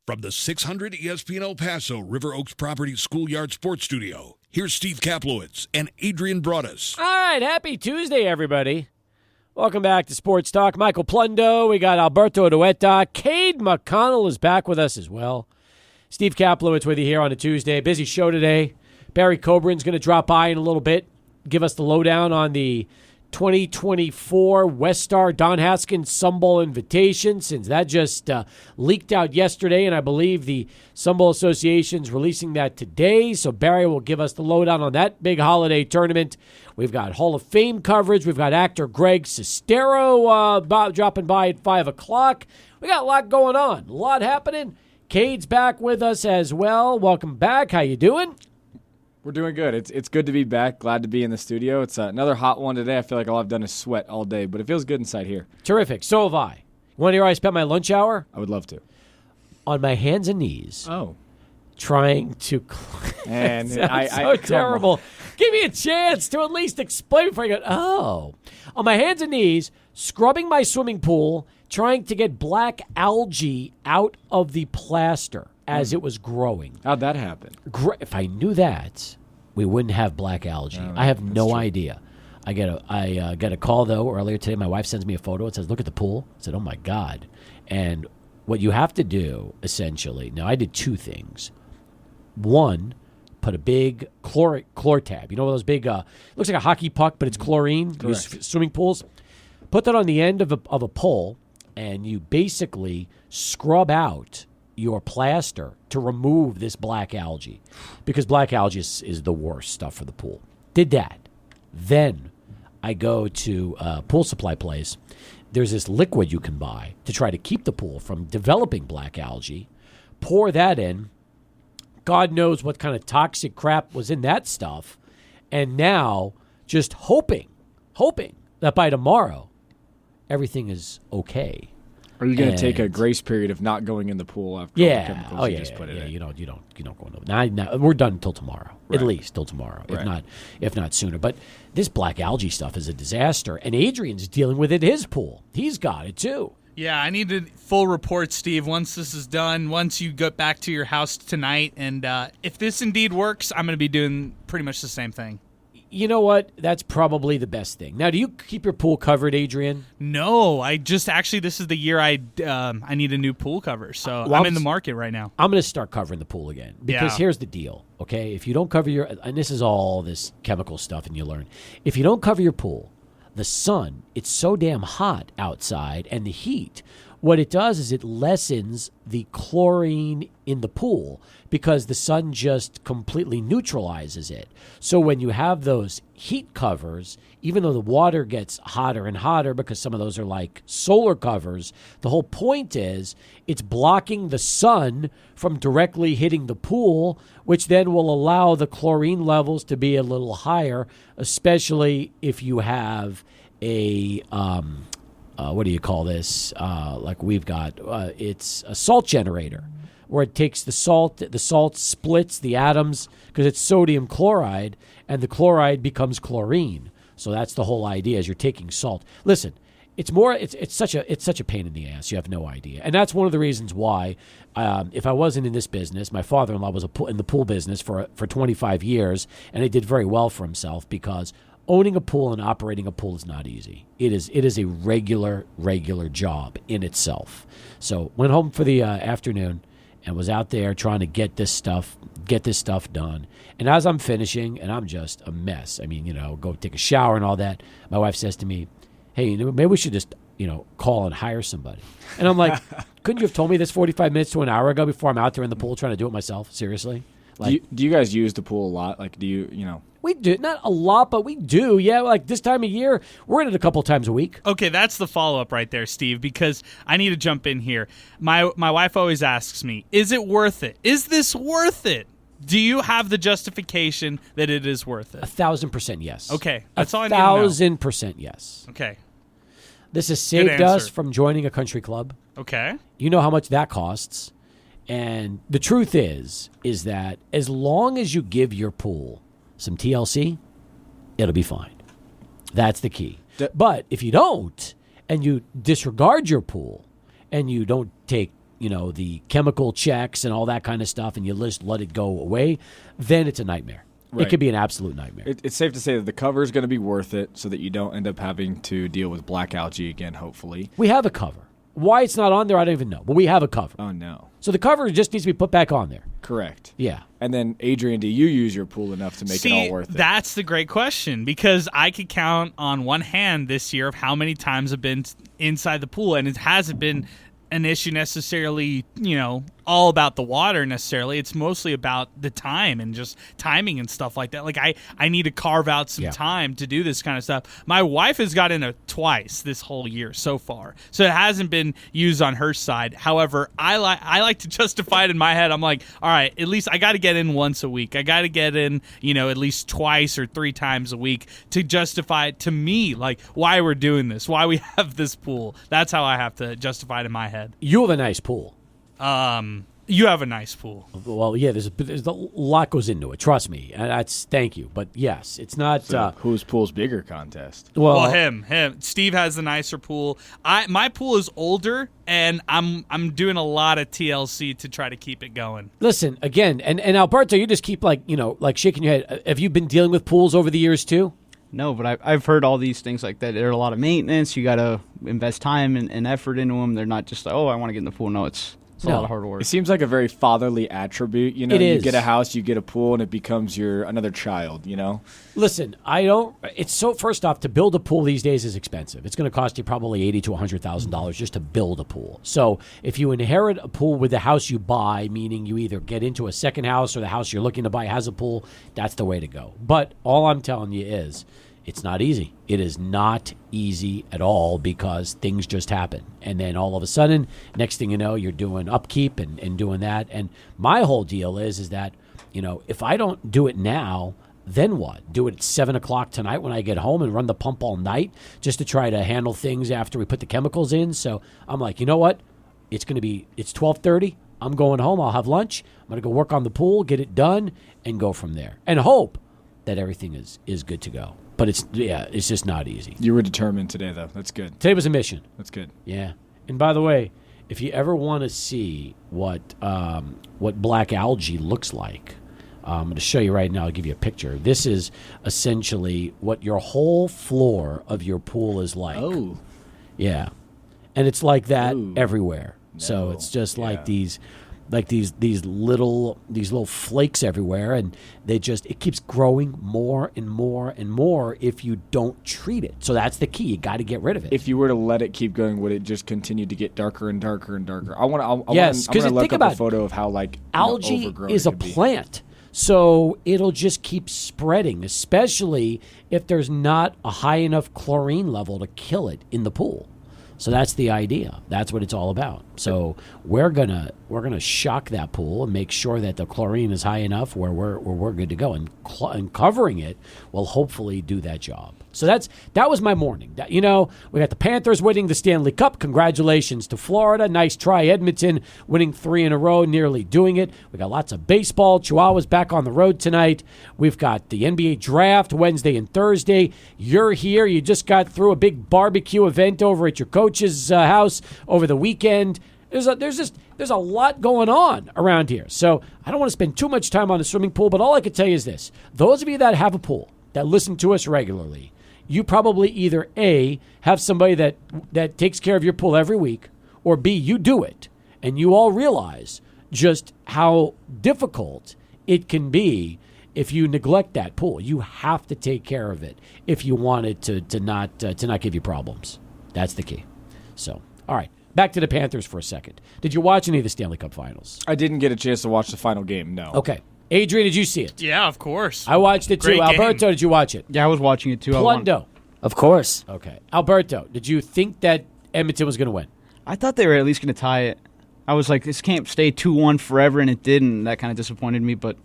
From the 600 ESPN El Paso River Oaks Properties Schoolyard Sports Studio, here's Steve Kaplowitz and Adrian Broadus. All right, happy Tuesday, everybody. Welcome back to Sports Talk. Michael Plundo, we got Alberto Duetta. Cade McConnell is back with us as well. Steve Kaplowitz with you here on a Tuesday. Busy show today. Barry Kobren's going to drop by in a little bit, give us the lowdown on the 2024 West Star Don Haskins Sunbowl invitation, since that just leaked out yesterday, and I believe the Sunbowl Association's releasing that today. So Barry will give us the lowdown on that big holiday tournament. We've got Hall of Fame coverage. We've got actor Greg Sestero dropping by at 5 o'clock. We got a lot going on, a lot happening. Cade's back with us as well. Welcome back. How you doing? We're doing good. It's good to be back. Glad to be in the studio. It's another hot one today. I feel like all I've done is sweat all day, but it feels good inside here. Terrific. So have I. You want to hear how I spent my lunch hour? I would love to. On my hands and knees. Oh. Trying to... And so terrible. Give me a chance to at least explain before I go, oh. On my hands and knees, scrubbing my swimming pool, trying to get black algae out of the plaster as it was growing. How'd that happen? If I knew that, we wouldn't have black algae. I have no idea. I get a call, though, earlier today. My wife sends me a photo. It says, look at the pool. I said, oh, my God. And what you have to do, essentially, now I did two things. One, put a big chlor tab. You know those big, looks like a hockey puck, but it's chlorine. Use swimming pools. Put that on the end of a pole, and you basically scrub out your plaster to remove this black algae, because black algae is the worst stuff for the pool. Did that. Then I go to a pool supply place. There's this liquid you can buy to try to keep the pool from developing black algae. Pour that in. God knows what kind of toxic crap was in that stuff. And now just hoping that by tomorrow everything is okay. Are you going to take a grace period of not going in the pool after all the chemicals you just put in? You don't go in the now, we're done until tomorrow. Right. At least till tomorrow, right. if not sooner. But this black algae stuff is a disaster, and Adrian's dealing with it in his pool. He's got it too. Yeah, I need a full report, Steve, once this is done, once you get back to your house tonight. And if this indeed works, I'm going to be doing pretty much the same thing. You know what? That's probably the best thing. Now, do you keep your pool covered, Adrian? No, this is the year I need a new pool cover. So I'm in the market right now. I'm going to start covering the pool again, because here's the deal, okay? If you don't cover and this is all this chemical stuff and you learn. If you don't cover your pool, the sun, it's so damn hot outside, and the heat, what it does is it lessens the chlorine in the pool, because the sun just completely neutralizes it. So when you have those heat covers, even though the water gets hotter and hotter, because some of those are like solar covers, the whole point is it's blocking the sun from directly hitting the pool, which then will allow the chlorine levels to be a little higher, especially if you have a what do you call this? Like we've got, it's a salt generator, where it takes the salt splits the atoms, because it's sodium chloride, and the chloride becomes chlorine. So that's the whole idea, is you're taking salt. Listen, it's such a pain in the ass. You have no idea. And that's one of the reasons why, if I wasn't in this business, my father-in-law was in the pool business for 25 years, and he did very well for himself, because owning a pool and operating a pool is not easy. It is a regular job in itself. So went home for the afternoon and was out there trying to get this stuff done. And as I'm finishing, and I'm just a mess. I mean, go take a shower and all that. My wife says to me, hey, maybe we should just, call and hire somebody. And I'm like, couldn't you have told me this 45 minutes to an hour ago before I'm out there in the pool trying to do it myself? Seriously? Like, do you guys use the pool a lot? Like, do you? We do. Not a lot, but we do. Yeah, like this time of year, we're in it a couple times a week. Okay, that's the follow-up right there, Steve, because I need to jump in here. My wife always asks me, is it worth it? Is this worth it? Do you have the justification that it is worth it? 1,000% yes. Okay, that's all I need to know. 1,000% yes. Okay. This has saved us from joining a country club. Okay. You know how much that costs. And the truth is that as long as you give your pool some TLC, it'll be fine. That's the key. But if you don't, and you disregard your pool, and you don't take the chemical checks and all that kind of stuff, and you just let it go away, then it's a nightmare. Right. It could be an absolute nightmare. It's safe to say that the cover is going to be worth it so that you don't end up having to deal with black algae again, hopefully. We have a cover. Why it's not on there, I don't even know. But we have a cover. Oh, no. So the cover just needs to be put back on there. Correct. Yeah. And then, Adrian, do you use your pool enough to make it all worth it? That's the great question, because I could count on one hand this year of how many times I've been inside the pool, and it hasn't been an issue necessarily, all about the water necessarily. It's mostly about the time and just timing and stuff like that. Like I need to carve out some time to do this kind of stuff. My wife has got in it twice this whole year so far, so it hasn't been used on her side. However, I like to justify it in my head. I'm like, all right, at least I got to get in once a week. I got to get in, at least twice or 3 times a week to justify it to me, like why we're doing this, why we have this pool. That's how I have to justify it in my head. You have a nice pool. You have a nice pool. Well, yeah, there's a lot goes into it. Trust me. Thank you. But yes, it's not whose pool's bigger contest. Well, him. Steve has the nicer pool. My pool is older, and I'm doing a lot of TLC to try to keep it going. Listen, again, and Alberto, you just keep like shaking your head. Have you been dealing with pools over the years too? No, but I've heard all these things like that. There's a lot of maintenance. You got to invest time and effort into them. They're not just like, I want to get in the pool. No, it's a lot of hard work. It seems like a very fatherly attribute. It is. You get a house, you get a pool, and it becomes another child, Listen, first off, to build a pool these days is expensive. It's going to cost you probably $80,000 to $100,000 just to build a pool. So if you inherit a pool with the house you buy, meaning you either get into a second house or the house you're looking to buy has a pool, that's the way to go. But all I'm telling you is, it's not easy. It is not easy at all because things just happen. And then all of a sudden, next thing you know, you're doing upkeep and doing that. And my whole deal is that, if I don't do it now, then what? Do it at 7 o'clock tonight when I get home and run the pump all night just to try to handle things after we put the chemicals in. So I'm like, you know what? It's 12:30. I'm going home. I'll have lunch. I'm going to go work on the pool, get it done, and go from there. And hope that everything is good to go. But it's just not easy. You were determined today, though. That's good. Today was a mission. That's good. Yeah. And by the way, if you ever want to see what black algae looks like, I'm going to show you right now. I'll give you a picture. This is essentially what your whole floor of your pool is like. Oh. Yeah. And it's like that everywhere. No. So it's just like these little flakes everywhere, and it keeps growing more and more and more if you don't treat it. So that's the key. You got to get rid of it. If you were to let it keep going, would it just continue to get darker and darker and darker? I want to look up a photo of how algae is a plant. So it'll just keep spreading, especially if there's not a high enough chlorine level to kill it in the pool. So that's the idea. That's what it's all about. So we're gonna shock that pool and make sure that the chlorine is high enough where we're good to go, and covering it will hopefully do that job. So that was my morning. We got the Panthers winning the Stanley Cup. Congratulations to Florida. Nice try, Edmonton, winning 3 in a row, nearly doing it. We got lots of baseball. Chihuahua's back on the road tonight. We've got the NBA draft Wednesday and Thursday. You're here. You just got through a big barbecue event over at your coach's house over the weekend. There's a lot going on around here. So I don't want to spend too much time on the swimming pool, but all I can tell you is this. Those of you that have a pool, that listen to us regularly, you probably either A, have somebody that takes care of your pool every week, or B, you do it, and you all realize just how difficult it can be if you neglect that pool. You have to take care of it if you want it to not give you problems. That's the key. So, all right, back to the Panthers for a second. Did you watch any of the Stanley Cup Finals? I didn't get a chance to watch the final game, no. Okay. Adrian, did you see it? Yeah, of course. I watched it too. Great game. Alberto, did you watch it? Yeah, I was watching it too. Plundo. Of course. Okay. Alberto, did you think that Edmonton was going to win? I thought they were at least going to tie it. I was like, this can't stay 2-1 forever, and it didn't. That kind of disappointed me, but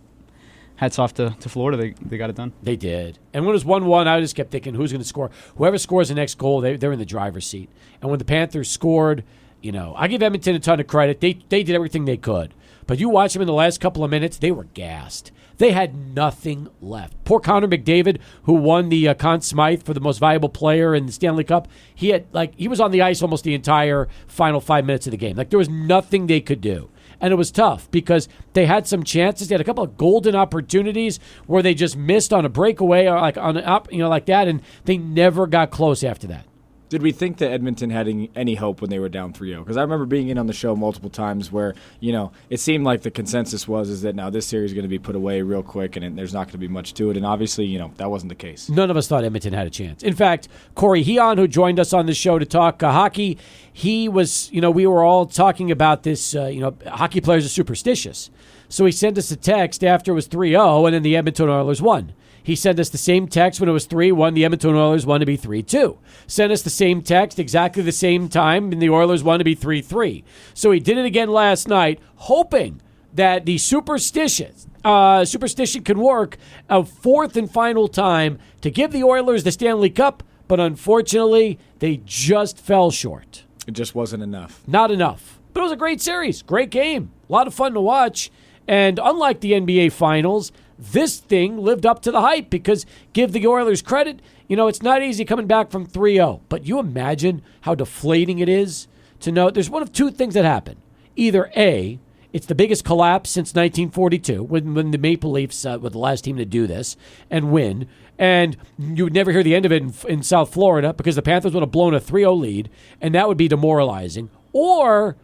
hats off to Florida. They got it done. They did. And when it was 1-1, I just kept thinking, who's going to score? Whoever scores the next goal, they're in the driver's seat. And when the Panthers scored, I give Edmonton a ton of credit. They did everything they could. But you watch them in the last couple of minutes, they were gassed. They had nothing left. Poor Connor McDavid, who won the Conn Smythe for the most valuable player in the Stanley Cup, he was on the ice almost the entire final 5 minutes of the game. Like, there was nothing they could do. And it was tough because they had some chances. They had a couple of golden opportunities where they just missed on a breakaway or like on an up, like that, and they never got close after that. Did we think that Edmonton had any hope when they were down 3-0? Because I remember being in on the show multiple times where, it seemed like the consensus was that now this series is going to be put away real quick and there's not going to be much to it. And obviously, that wasn't the case. None of us thought Edmonton had a chance. In fact, Corey Heon, who joined us on the show to talk hockey, he was, we were all talking about this, hockey players are superstitious. So he sent us a text after it was 3-0 and then the Edmonton Oilers won. He sent us the same text when it was 3-1. The Edmonton Oilers won to be 3-2. Sent us the same text exactly the same time, and the Oilers won to be 3-3. So he did it again last night, hoping that the superstition can work a fourth and final time to give the Oilers the Stanley Cup, but unfortunately, they just fell short. It just wasn't enough. Not enough. But it was a great series, great game, a lot of fun to watch. And unlike the NBA Finals, this thing lived up to the hype because, give the Oilers credit, it's not easy coming back from 3-0. But you imagine how deflating it is to know there's one of two things that happen. Either A, it's the biggest collapse since 1942 when the Maple Leafs were the last team to do this and win. And you would never hear the end of it in South Florida because the Panthers would have blown a 3-0 lead, and that would be demoralizing. Or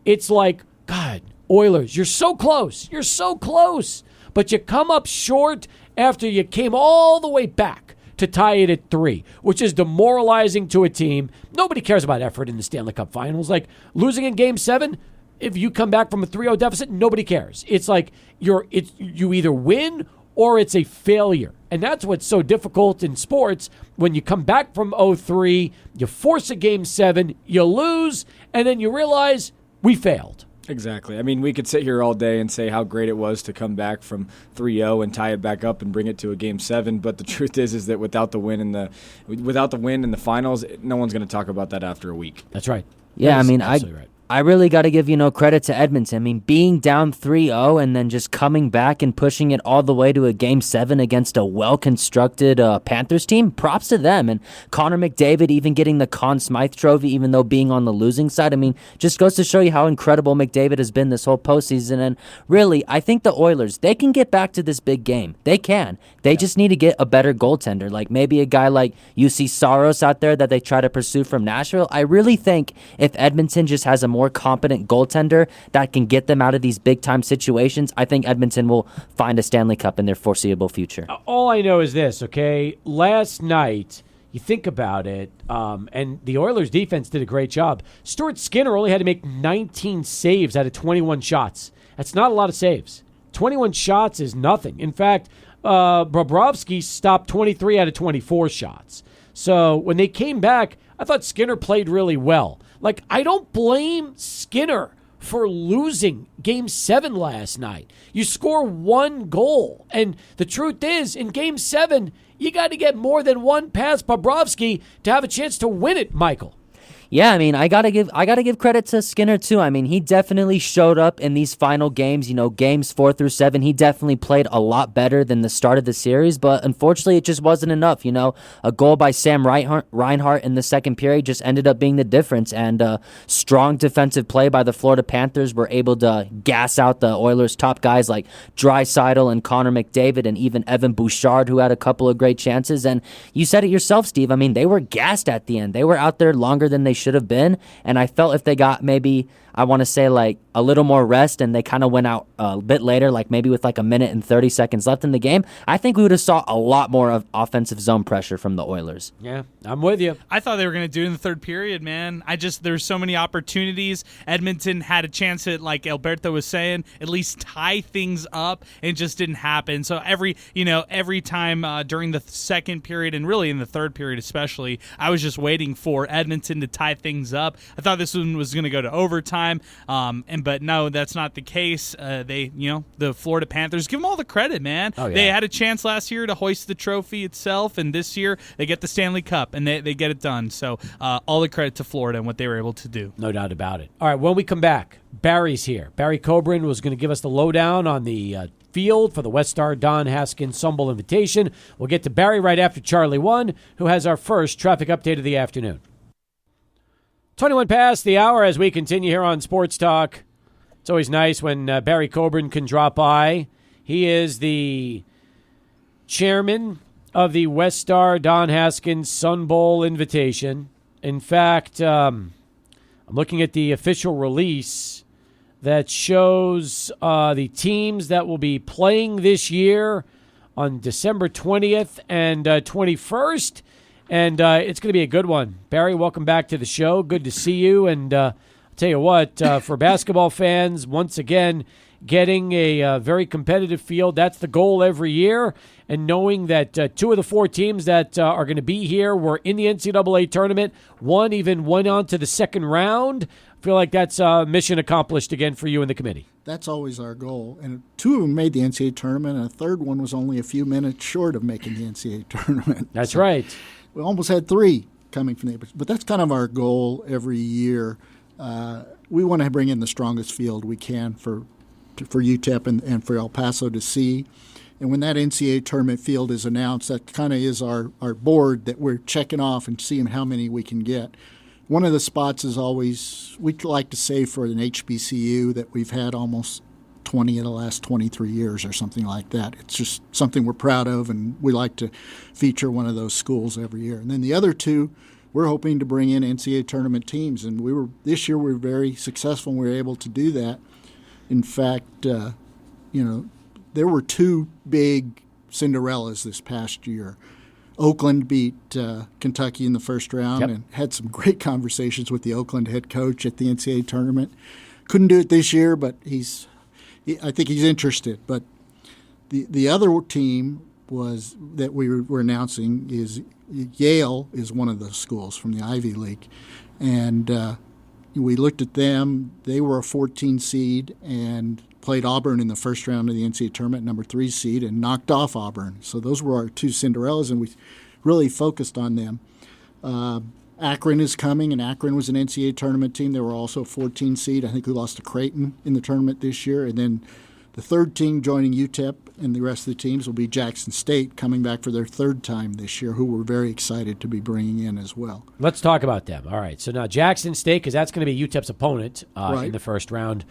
it's like, God, Oilers, you're so close. You're so close. But you come up short after you came all the way back to tie it at 3, which is demoralizing to a team. Nobody cares about effort in the Stanley Cup Finals. Like losing in Game 7, if you come back from a 3-0 deficit, nobody cares. It's like you either win or it's a failure. And that's what's so difficult in sports. When you come back from 0-3, you force a Game 7, you lose, and then you realize we failed. Exactly. I mean, we could sit here all day and say how great it was to come back from 3-0 and tie it back up and bring it to a Game 7. But the truth is that without the win in the finals, no one's going to talk about that after a week. That's right. Yeah, That is I mean, absolutely right. I really got to give, credit to Edmonton. I mean, being down 3-0 and then just coming back and pushing it all the way to a Game 7 against a well-constructed Panthers team, props to them. And Connor McDavid even getting the Conn Smythe trophy, even though being on the losing side, I mean, just goes to show you how incredible McDavid has been this whole postseason. And really, I think the Oilers, they can get back to this big game. They can. They just need to get a better goaltender, like maybe a guy like UC Saros out there that they try to pursue from Nashville. I really think if Edmonton just has a more competent goaltender that can get them out of these big-time situations, I think Edmonton will find a Stanley Cup in their foreseeable future. All I know is this, okay? Last night, you think about it, and the Oilers' defense did a great job. Stuart Skinner only had to make 19 saves out of 21 shots. That's not a lot of saves. 21 shots is nothing. In fact, Bobrovsky stopped 23 out of 24 shots. So when they came back, I thought Skinner played really well. Like, I don't blame Skinner for losing Game 7 last night. You score one goal. And the truth is, in Game 7, you got to get more than one past Bobrovsky to have a chance to win it, Michael. Yeah, I mean, I gotta give credit to Skinner too. I mean, he definitely showed up in these final games. Games 4 through 7, he definitely played a lot better than the start of the series. But unfortunately, it just wasn't enough. A goal by Sam Reinhart in the second period just ended up being the difference. And strong defensive play by the Florida Panthers were able to gas out the Oilers' top guys like Draisaitl and Connor McDavid, and even Evan Bouchard, who had a couple of great chances. And you said it yourself, Steve. I mean, they were gassed at the end. They were out there longer than they should have been, and I felt if they got maybe, I want to say, like a little more rest and they kind of went out a bit later, like maybe with like a minute and 30 seconds left in the game, I think we would have saw a lot more of offensive zone pressure from the Oilers. Yeah, I'm with you. I thought they were going to do it in the third period, man. There's so many opportunities. Edmonton had a chance at, like Alberto was saying, at least tie things up, and it just didn't happen. So every time during the second period, and really in the third period especially, I was just waiting for Edmonton to tie things up. I thought this one was going to go to overtime. time. But no, that's not the case. The Florida Panthers, give them all the credit, man. Oh, yeah. They had a chance last year to hoist the trophy itself, and this year they get the Stanley Cup, and they get it done. So all the credit to Florida and what they were able to do. No doubt about it. All right, when we come back, Barry's here. Barry Kobren was going to give us the lowdown on the field for the West Star Don Haskins Sun Bowl Invitation. We'll get to Barry right after Charlie 1, who has our first traffic update of the afternoon. 21 past the hour as we continue here on Sports Talk. It's always nice when Barry Kobren can drop by. He is the chairman of the West Star Don Haskins Sun Bowl Invitation. In fact, I'm looking at the official release that shows the teams that will be playing this year on December 20th and 21st. And it's going to be a good one. Barry, welcome back to the show. Good to see you. And I'll tell you what, for basketball fans, once again, getting a very competitive field, that's the goal every year. And knowing that 2 of the 4 teams that are going to be here were in the NCAA tournament. 1 even went on to the second round. I feel like that's mission accomplished again for you and the committee. That's always our goal. And 2 of them made the NCAA tournament, and a third one was only a few minutes short of making the NCAA tournament. That's right. We almost had 3 coming from the – but that's kind of our goal every year. We want to bring in the strongest field we can for UTEP and for El Paso to see. And when that NCAA tournament field is announced, that kind of is our board that we're checking off and seeing how many we can get. One of the spots is always, we like to say for an HBCU that we've had almost 20 of the last 23 years or something like that. It's just something we're proud of, and we like to feature one of those schools every year. And then the other 2, we're hoping to bring in NCAA tournament teams. And this year we were very successful and we were able to do that. In fact, there were 2 big Cinderellas this past year. Oakland beat Kentucky in the first round and had some great conversations with the Oakland head coach at the NCAA tournament. Couldn't do it this year, but I think he's interested. But the other team that we were announcing is Yale is one of the schools from the Ivy League. And we looked at them. They were a 14 seed and played Auburn in the first round of the NCAA tournament, number 3 seed, and knocked off Auburn. So those were our 2 Cinderellas, and we really focused on them. Akron is coming, and Akron was an NCAA tournament team. They were also a 14 seed. I think we lost to Creighton in the tournament this year. And then the third team joining UTEP and the rest of the teams will be Jackson State, coming back for their 3rd time this year, who we're very excited to be bringing in as well. Let's talk about them. All right, so now Jackson State, because that's going to be UTEP's opponent in the first round.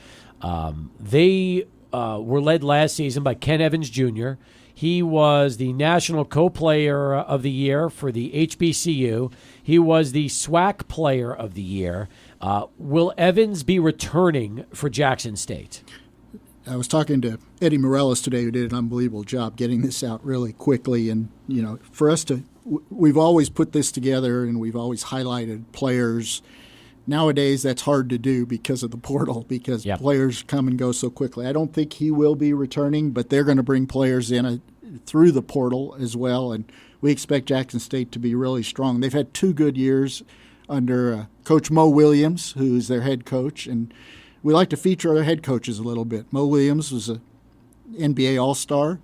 They were led last season by Ken Evans Jr. He was the National Co-Player of the Year for the HBCU. He was the SWAC Player of the Year. Will Evans be returning for Jackson State? I was talking to Eddie Morales today, who did an unbelievable job getting this out really quickly. And, for us we've always put this together and we've always highlighted players. Nowadays, that's hard to do because of the portal, because players come and go so quickly. I don't think he will be returning, but they're going to bring players in through the portal as well, and we expect Jackson State to be really strong. They've had 2 good years under Coach Mo Williams, who's their head coach, and we like to feature our head coaches a little bit. Mo Williams was an NBA All-Star,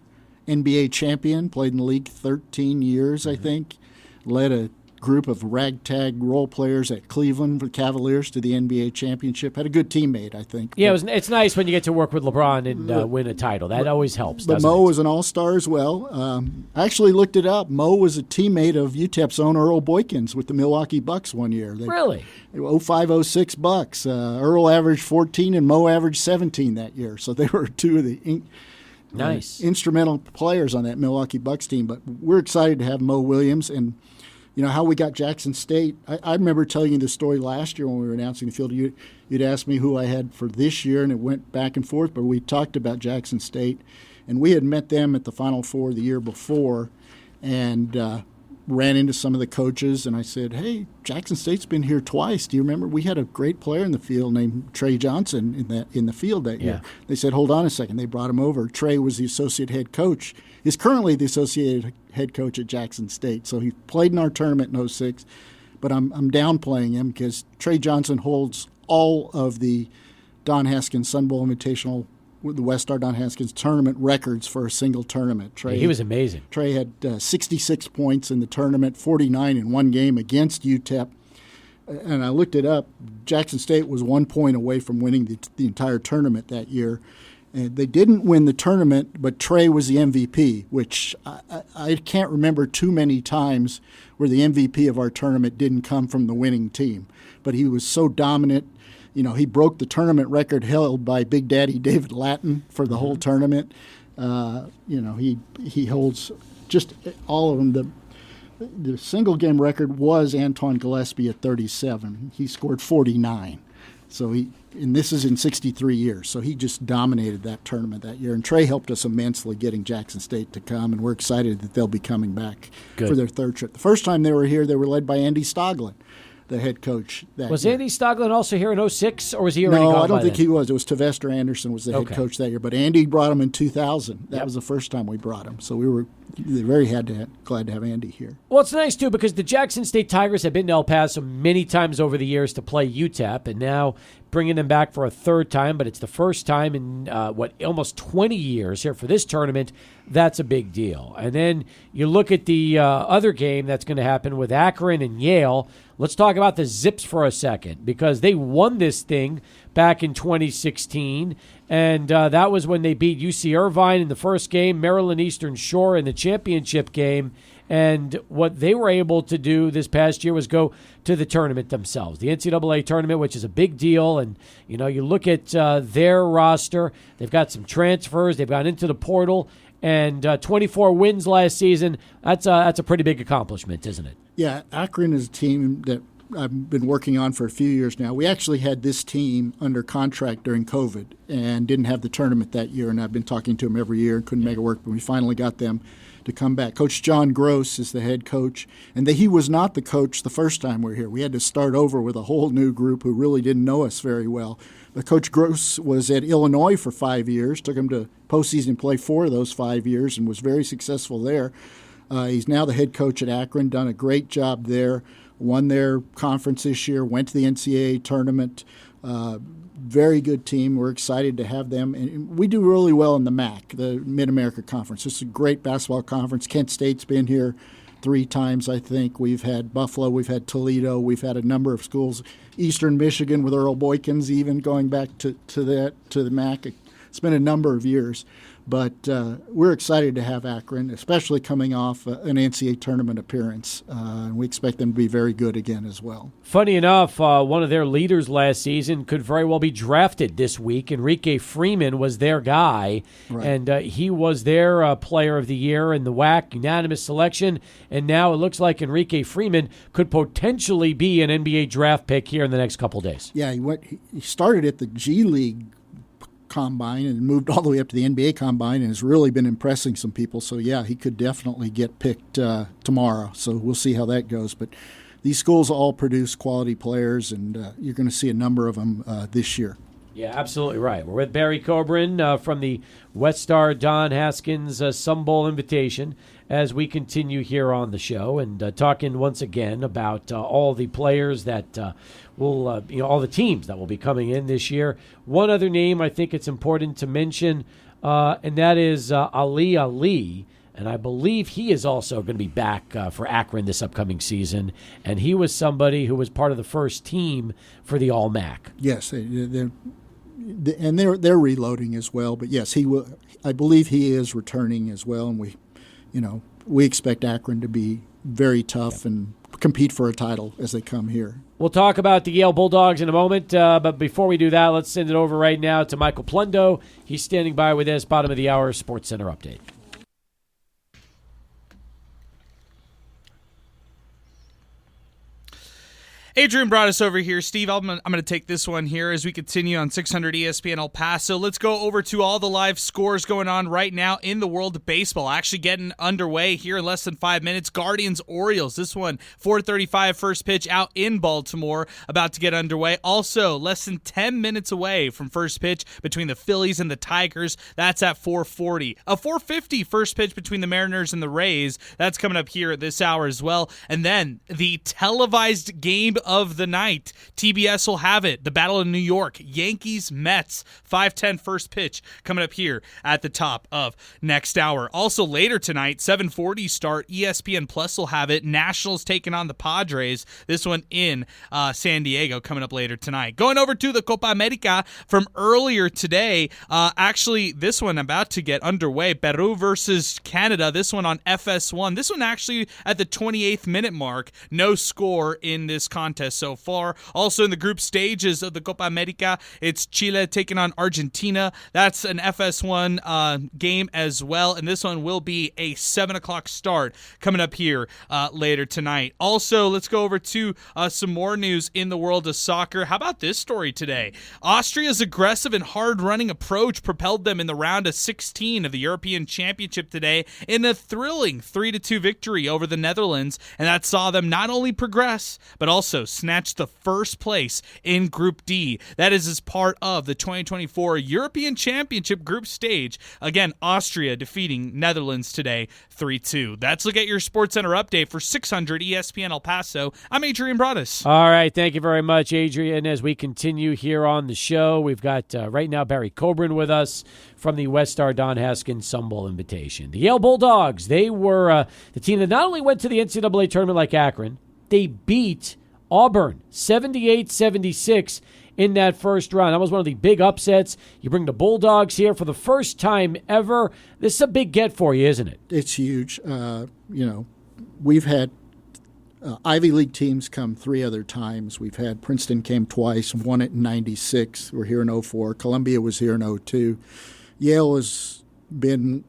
NBA champion, played in the league 13 years, I think, led a group of ragtag role players at Cleveland for the Cavaliers to the NBA championship. Had a good teammate, I think. Yeah, it's nice when you get to work with LeBron and win a title. That always helps, But Mo was an all-star as well. I actually looked it up. Mo was a teammate of UTEP's own Earl Boykins with the Milwaukee Bucks one year. Really? 05-06 Bucks. Earl averaged 14 and Mo averaged 17 that year. So they were 2 of the instrumental players on that Milwaukee Bucks team. But we're excited to have Mo Williams. And how we got Jackson State. I remember telling you the story last year when we were announcing the field. You'd asked me who I had for this year, and it went back and forth, but we talked about Jackson State. And we had met them at the Final Four the year before and ran into some of the coaches, and I said, hey, Jackson State's been here twice. Do you remember? We had a great player in the field named Trey Johnson in the field that year. They said, hold on a second. They brought him over. Trey was the associate head coach, is currently the associate head coach at Jackson State. So he played in our tournament in 06, but I'm downplaying him because Trey Johnson holds all of the Don Haskins Sun Bowl Invitational, the West Star Don Haskins tournament records for a single tournament. Trey, he was amazing. Trey had 66 points in the tournament, 49 in one game against UTEP. And I looked it up. Jackson State was 1 point away from winning the entire tournament that year. And they didn't win the tournament, but Trey was the MVP, which I can't remember too many times where the MVP of our tournament didn't come from the winning team. But he was so dominant. You know, he broke the tournament record held by Big Daddy David Lattin for the whole tournament. You know, he holds just all of them. The single game record was Antoine Gillespie at 37. He scored 49. So and this is in 63 years. So he just dominated that tournament that year. And Trey helped us immensely getting Jackson State to come, and we're excited that they'll be coming back for their third trip. The first time they were here, they were led by Andy Stoglin, the head coach. Was Andy Stoglin also here in 06, or was he already gone? No, I don't think he was. It was Tavester Anderson was the head coach that year. But Andy brought him in 2000. That was the first time we brought him. So we were very glad to have Andy here. Well, it's nice, too, because the Jackson State Tigers have been to El Paso many times over the years to play UTEP, and now bringing them back for a third time, but it's the first time in, almost 20 years here for this tournament. That's a big deal. And then you look at the other game that's going to happen with Akron and Yale. Let's talk about the Zips for a second, because they won this thing back in 2016, and that was when they beat UC Irvine in the first game, Maryland Eastern Shore in the championship game. And what they were able to do this past year was go to the tournament themselves, the NCAA tournament, which is a big deal. And, you know, you look at their roster, they've got some transfers, they've gone into the portal, and 24 wins last season. That's a pretty big accomplishment, isn't it? Yeah, Akron is a team that I've been working on for a few years now. We actually had this team under contract during COVID and didn't have the tournament that year, and I've been talking to them every year and couldn't make it work, but we finally got them to come back. Coach John Gross is the head coach, and he was not the coach the first time we were here. We had to start over with a whole new group who really didn't know us very well. But Coach Gross was at Illinois for 5 years, took him to postseason play 4 of those 5 years, and was very successful there. He's now the head coach at Akron, done a great job there, won their conference this year, went to the NCAA tournament. Very good team. We're excited to have them. And we do really well in the MAC, the Mid-America Conference. It's a great basketball conference. Kent State's been here 3 times, I think. We've had Buffalo. We've had Toledo. We've had a number of schools. Eastern Michigan with Earl Boykins, even going back to the MAC. It's been a number of years. But we're excited to have Akron, especially coming off an NCAA tournament appearance. And we expect them to be very good again as well. Funny enough, one of their leaders last season could very well be drafted this week. Enrique Freeman was their guy, and he was their player of the year in the WAC unanimous selection. And now it looks like Enrique Freeman could potentially be an NBA draft pick here in the next couple days. Yeah, he started at the G League Combine and moved all the way up to the NBA Combine and has really been impressing some people. So, yeah, he could definitely get picked tomorrow. So we'll see how that goes. But these schools all produce quality players, and you're going to see a number of them this year. Yeah, absolutely right. We're with Barry Kobren from the West Star Don Haskins Sun Bowl Invitation as we continue here on the show and talking once again about all the players that will, all the teams that will be coming in this year. One other name I think it's important to mention, and that is Ali. And I believe he is also going to be back for Akron this upcoming season. And he was somebody who was part of the first team for the All-MAC. Yes, they're reloading as well. But yes, he will. I believe he is returning as well. And we expect Akron to be very tough and compete for a title as they come here. We'll talk about the Yale Bulldogs in a moment, but before we do that, let's send it over right now to Michael Plundo. He's standing by with us, bottom of the hour Sports Center update. Adrian brought us over here. Steve, I'm going to take this one here as we continue on 600 ESPN El Paso. Let's go over to all the live scores going on right now in the world of baseball. Actually getting underway here in less than 5 minutes. Guardians-Orioles. This one, 4:35 first pitch out in Baltimore, about to get underway. Also, less than 10 minutes away from first pitch between the Phillies and the Tigers. That's at 4:40. A 4:50 first pitch between the Mariners and the Rays. That's coming up here at this hour as well. And then the televised game of the night. TBS will have it. The Battle of New York, Yankees-Mets, 5:10 first pitch coming up here at the top of next hour. Also later tonight, 7:40 start, ESPN Plus will have it. Nationals taking on the Padres. This one in San Diego coming up later tonight. Going over to the Copa America from earlier today. Actually, this one about to get underway. Peru versus Canada. This one on FS1. This one actually at the 28th minute mark. No score in this contest so far. Also in the group stages of the Copa America, it's Chile taking on Argentina. That's an FS1 game as well, and this one will be a 7 o'clock start coming up here later tonight. Also, let's go over to some more news in the world of soccer. How about this story today? Austria's aggressive and hard-running approach propelled them in the round of 16 of the European Championship today in a thrilling 3-2 victory over the Netherlands, and that saw them not only progress, but also snatch the first place in Group D. That is as part of the 2024 European Championship group stage. Again, Austria defeating Netherlands today 3-2. That's Look at Your SportsCenter update for 600 ESPN El Paso. I'm Adrian Broadus. All right, thank you very much, Adrian. As we continue here on the show, we've got right now Barry Kobren with us from the West Star Don Haskins Sun Bowl Invitation. The Yale Bulldogs, they were the team that not only went to the NCAA tournament like Akron, they beat Auburn 78-76 in that first round. That was one of the big upsets. You bring the Bulldogs here for the first time ever. This is a big get for you, isn't it? It's huge. We've had Ivy League teams come 3 other times. We've had Princeton came twice, won it in 96. We're here in 04. Columbia was here in 02. Yale has been,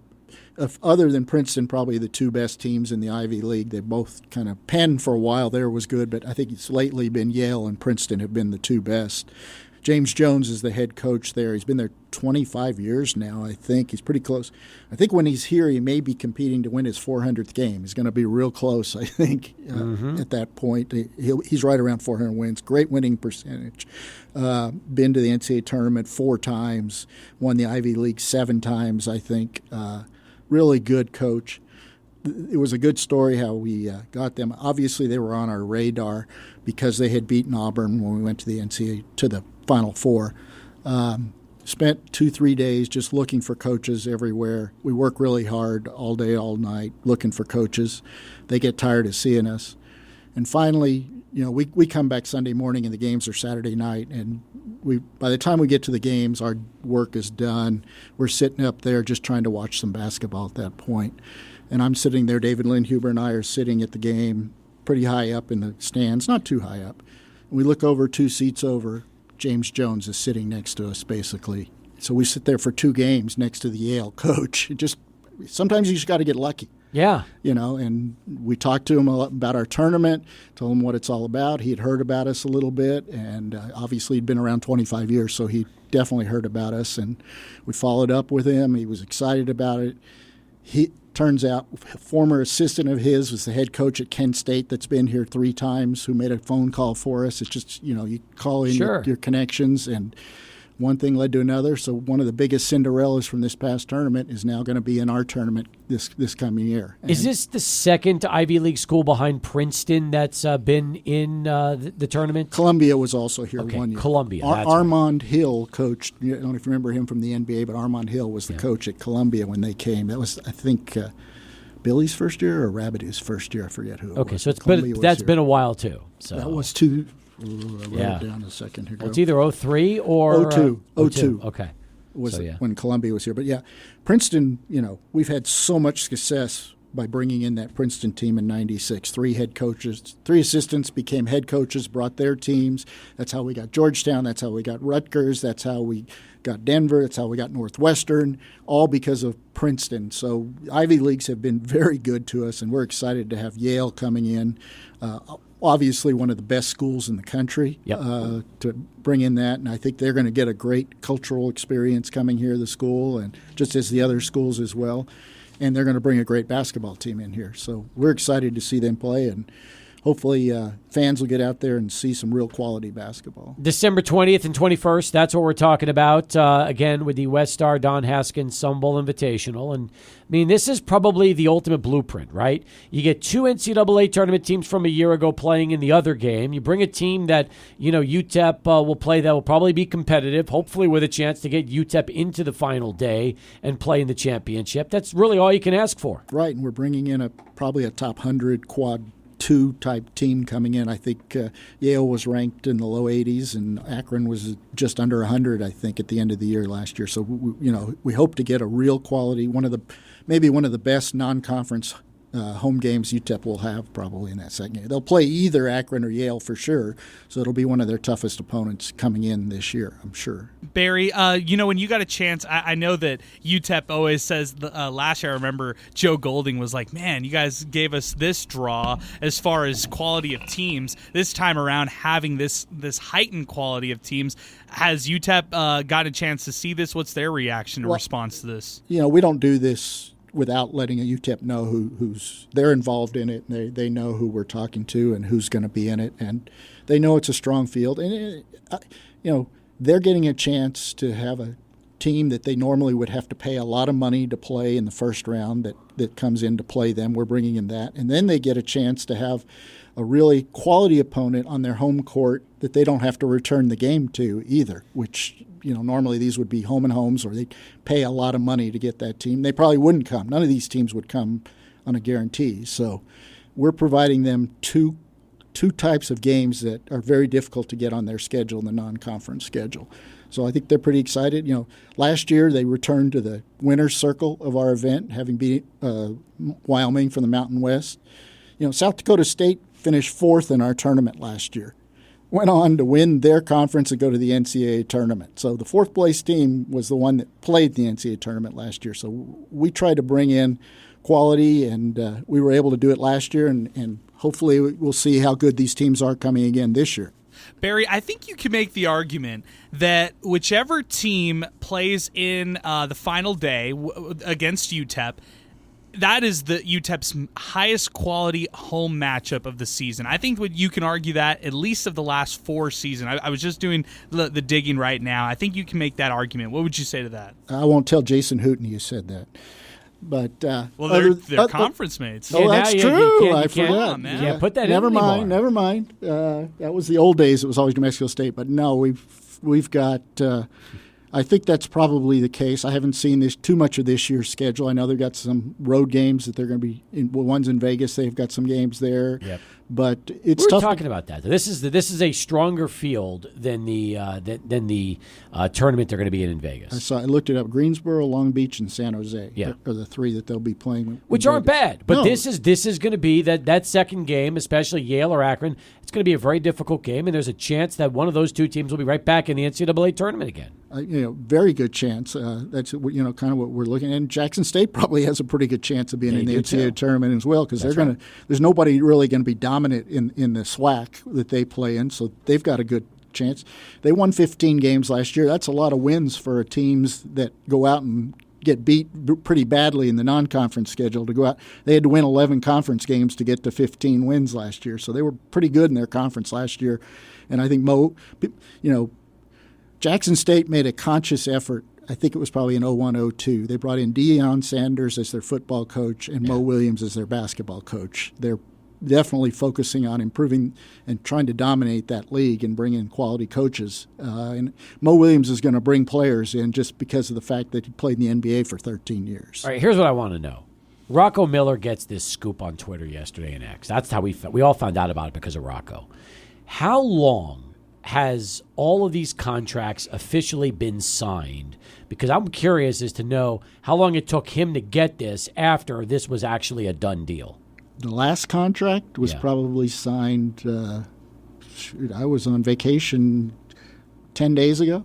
other than Princeton, probably the 2 best teams in the Ivy League. They both kind of Penn for a while there was good, but I think it's lately been Yale and Princeton have been the 2 best. James Jones is the head coach there. He's been there 25 years now, I think. He's pretty close. I think when he's here, he may be competing to win his 400th game. He's going to be real close, I think, at that point. He's right around 400 wins. Great winning percentage. Been to the NCAA tournament 4 times. Won the Ivy League 7 times, I think. Really good coach. It was a good story how we got them. Obviously, they were on our radar because they had beaten Auburn when we went to the NCAA, to the Final Four. Spent 2-3 days just looking for coaches everywhere. We work really hard all day, all night, looking for coaches. They get tired of seeing us. And finally, we come back Sunday morning and the games are Saturday night. And by the time we get to the games, our work is done. We're sitting up there just trying to watch some basketball at that point. And I'm sitting there, David Lindhuber and I are sitting at the game pretty high up in the stands, not too high up. And we look over 2 seats over. James Jones is sitting next to us, basically. So we sit there for 2 games next to the Yale coach. Sometimes you just got to get lucky. Yeah. And we talked to him about our tournament, told him what it's all about. He had heard about us a little bit, and obviously he'd been around 25 years, so he definitely heard about us. And we followed up with him. He was excited about it. Turns out a former assistant of his was the head coach at Kent State that's been here 3 times, who made a phone call for us. It's just, you call in your connections, and one thing led to another. So one of the biggest Cinderellas from this past tournament is now going to be in our tournament this coming year. And is this the second Ivy League school behind Princeton that's been in the tournament? Columbia was also here 1 year. Columbia. Armand Hill coached. I don't know if you remember him from the NBA, but Armand Hill was the coach at Columbia when they came. That was, I think, Billy's first year or Rabideau's first year. I forget who it was. Okay, so that's been a while too. So that was 2. I wrote it down a second here. It's either 03 or 02. 02. Okay. When Columbia was here. But Princeton, we've had so much success by bringing in that Princeton team in 96. 3 head coaches, 3 assistants became head coaches, brought their teams. That's how we got Georgetown. That's how we got Rutgers. That's how we got Denver. That's how we got Northwestern, all because of Princeton. So Ivy Leagues have been very good to us, and we're excited to have Yale coming in. Obviously one of the best schools in the country to bring in that, and I think they're going to get a great cultural experience coming here to the school, and just as the other schools as well. And they're going to bring a great basketball team in here. So we're excited to see them play, and hopefully fans will get out there and see some real quality basketball. December 20th and 21st, that's what we're talking about, again, with the West Star Don Haskins Sun Bowl Invitational. And, I mean, this is probably the ultimate blueprint, right? You get 2 NCAA tournament teams from a year ago playing in the other game. You bring a team that, UTEP will play that will probably be competitive, hopefully with a chance to get UTEP into the final day and play in the championship. That's really all you can ask for. Right, and we're bringing in probably a top 100 quad 2 type team coming in. I think Yale was ranked in the low 80s, and Akron was just under 100, I think, at the end of the year last year. So we hope to get a real quality, maybe one of the best non-conference home games UTEP will have probably in that second game. They'll play either Akron or Yale for sure, so it'll be one of their toughest opponents coming in this year, I'm sure. Barry, when you got a chance, I know that UTEP always says, last year I remember Joe Golding was like, man, you guys gave us this draw as far as quality of teams. This time around, having this heightened quality of teams, has UTEP got a chance to see this? What's their reaction or response to this? We don't do this without letting a UTEP know who's they're involved in it. And they know who we're talking to and who's going to be in it, and they know it's a strong field. And they're getting a chance to have a team that they normally would have to pay a lot of money to play in the first round that comes in to play them. We're bringing in that, and then they get a chance to have a really quality opponent on their home court that they don't have to return the game to either, which normally these would be home and homes, or they'd pay a lot of money to get that team. They probably wouldn't come. None of these teams would come on a guarantee. So we're providing them two types of games that are very difficult to get on their schedule, in the non-conference schedule. So I think they're pretty excited. Last year they returned to the winner's circle of our event, having beat Wyoming from the Mountain West. South Dakota State finished 4th in our tournament last year. Went on to win their conference and go to the NCAA tournament. So the 4th place team was the one that played the NCAA tournament last year. So we tried to bring in quality, and we were able to do it last year, and hopefully we'll see how good these teams are coming again this year. Barry, I think you can make the argument that whichever team plays in the final day against UTEP, that is the UTEP's highest quality home matchup of the season. I think you can argue that at least of the last 4 seasons. I was just doing the digging right now. I think you can make that argument. What would you say to that? I won't tell Jason Hooten you said that. But they're conference mates. Oh, that's true. I forgot. Yeah, put that never in mind. Never mind. That was the old days. It was always New Mexico State. But no, we've got. I think that's probably the case. I haven't seen too much of this year's schedule. I know they've got some road games that they're going to be in. One's in Vegas. They've got some games there. Yep. But it's tough. tough. We're talking about that. This is a stronger field than the tournament they're going to be in Vegas. I looked it up. Greensboro, Long Beach, and San Jose are the 3 that they'll be playing. Which aren't bad. But this is going to be that second game, especially Yale or Akron. It's going to be a very difficult game, and there's a chance that one of those 2 teams will be right back in the NCAA tournament again. Very good chance. That's kind of what we're looking at. And Jackson State probably has a pretty good chance of being in the NCAA tournament as well, because there's nobody really going to be dominant in the SWAC that they play in, so they've got a good chance. They won 15 games last year. That's a lot of wins for teams that go out and get beat pretty badly in the non-conference schedule to go out. They had to win 11 conference games to get to 15 wins last year, so they were pretty good in their conference last year. And I think Jackson State made a conscious effort. I think it was probably in 01-02. They brought in Deion Sanders as their football coach and Mo Williams as their basketball coach. They're definitely focusing on improving and trying to dominate that league and bring in quality coaches. And Mo Williams is going to bring players in just because of the fact that he played in the NBA for 13 years. All right, here's what I want to know. Rocco Miller gets this scoop on Twitter yesterday in X. That's how we all found out about it because of Rocco. How long has all of these contracts officially been signed? Because I'm curious as to know how long it took him to get this after this was actually a done deal. The last contract was probably signed, I was on vacation 10 days ago.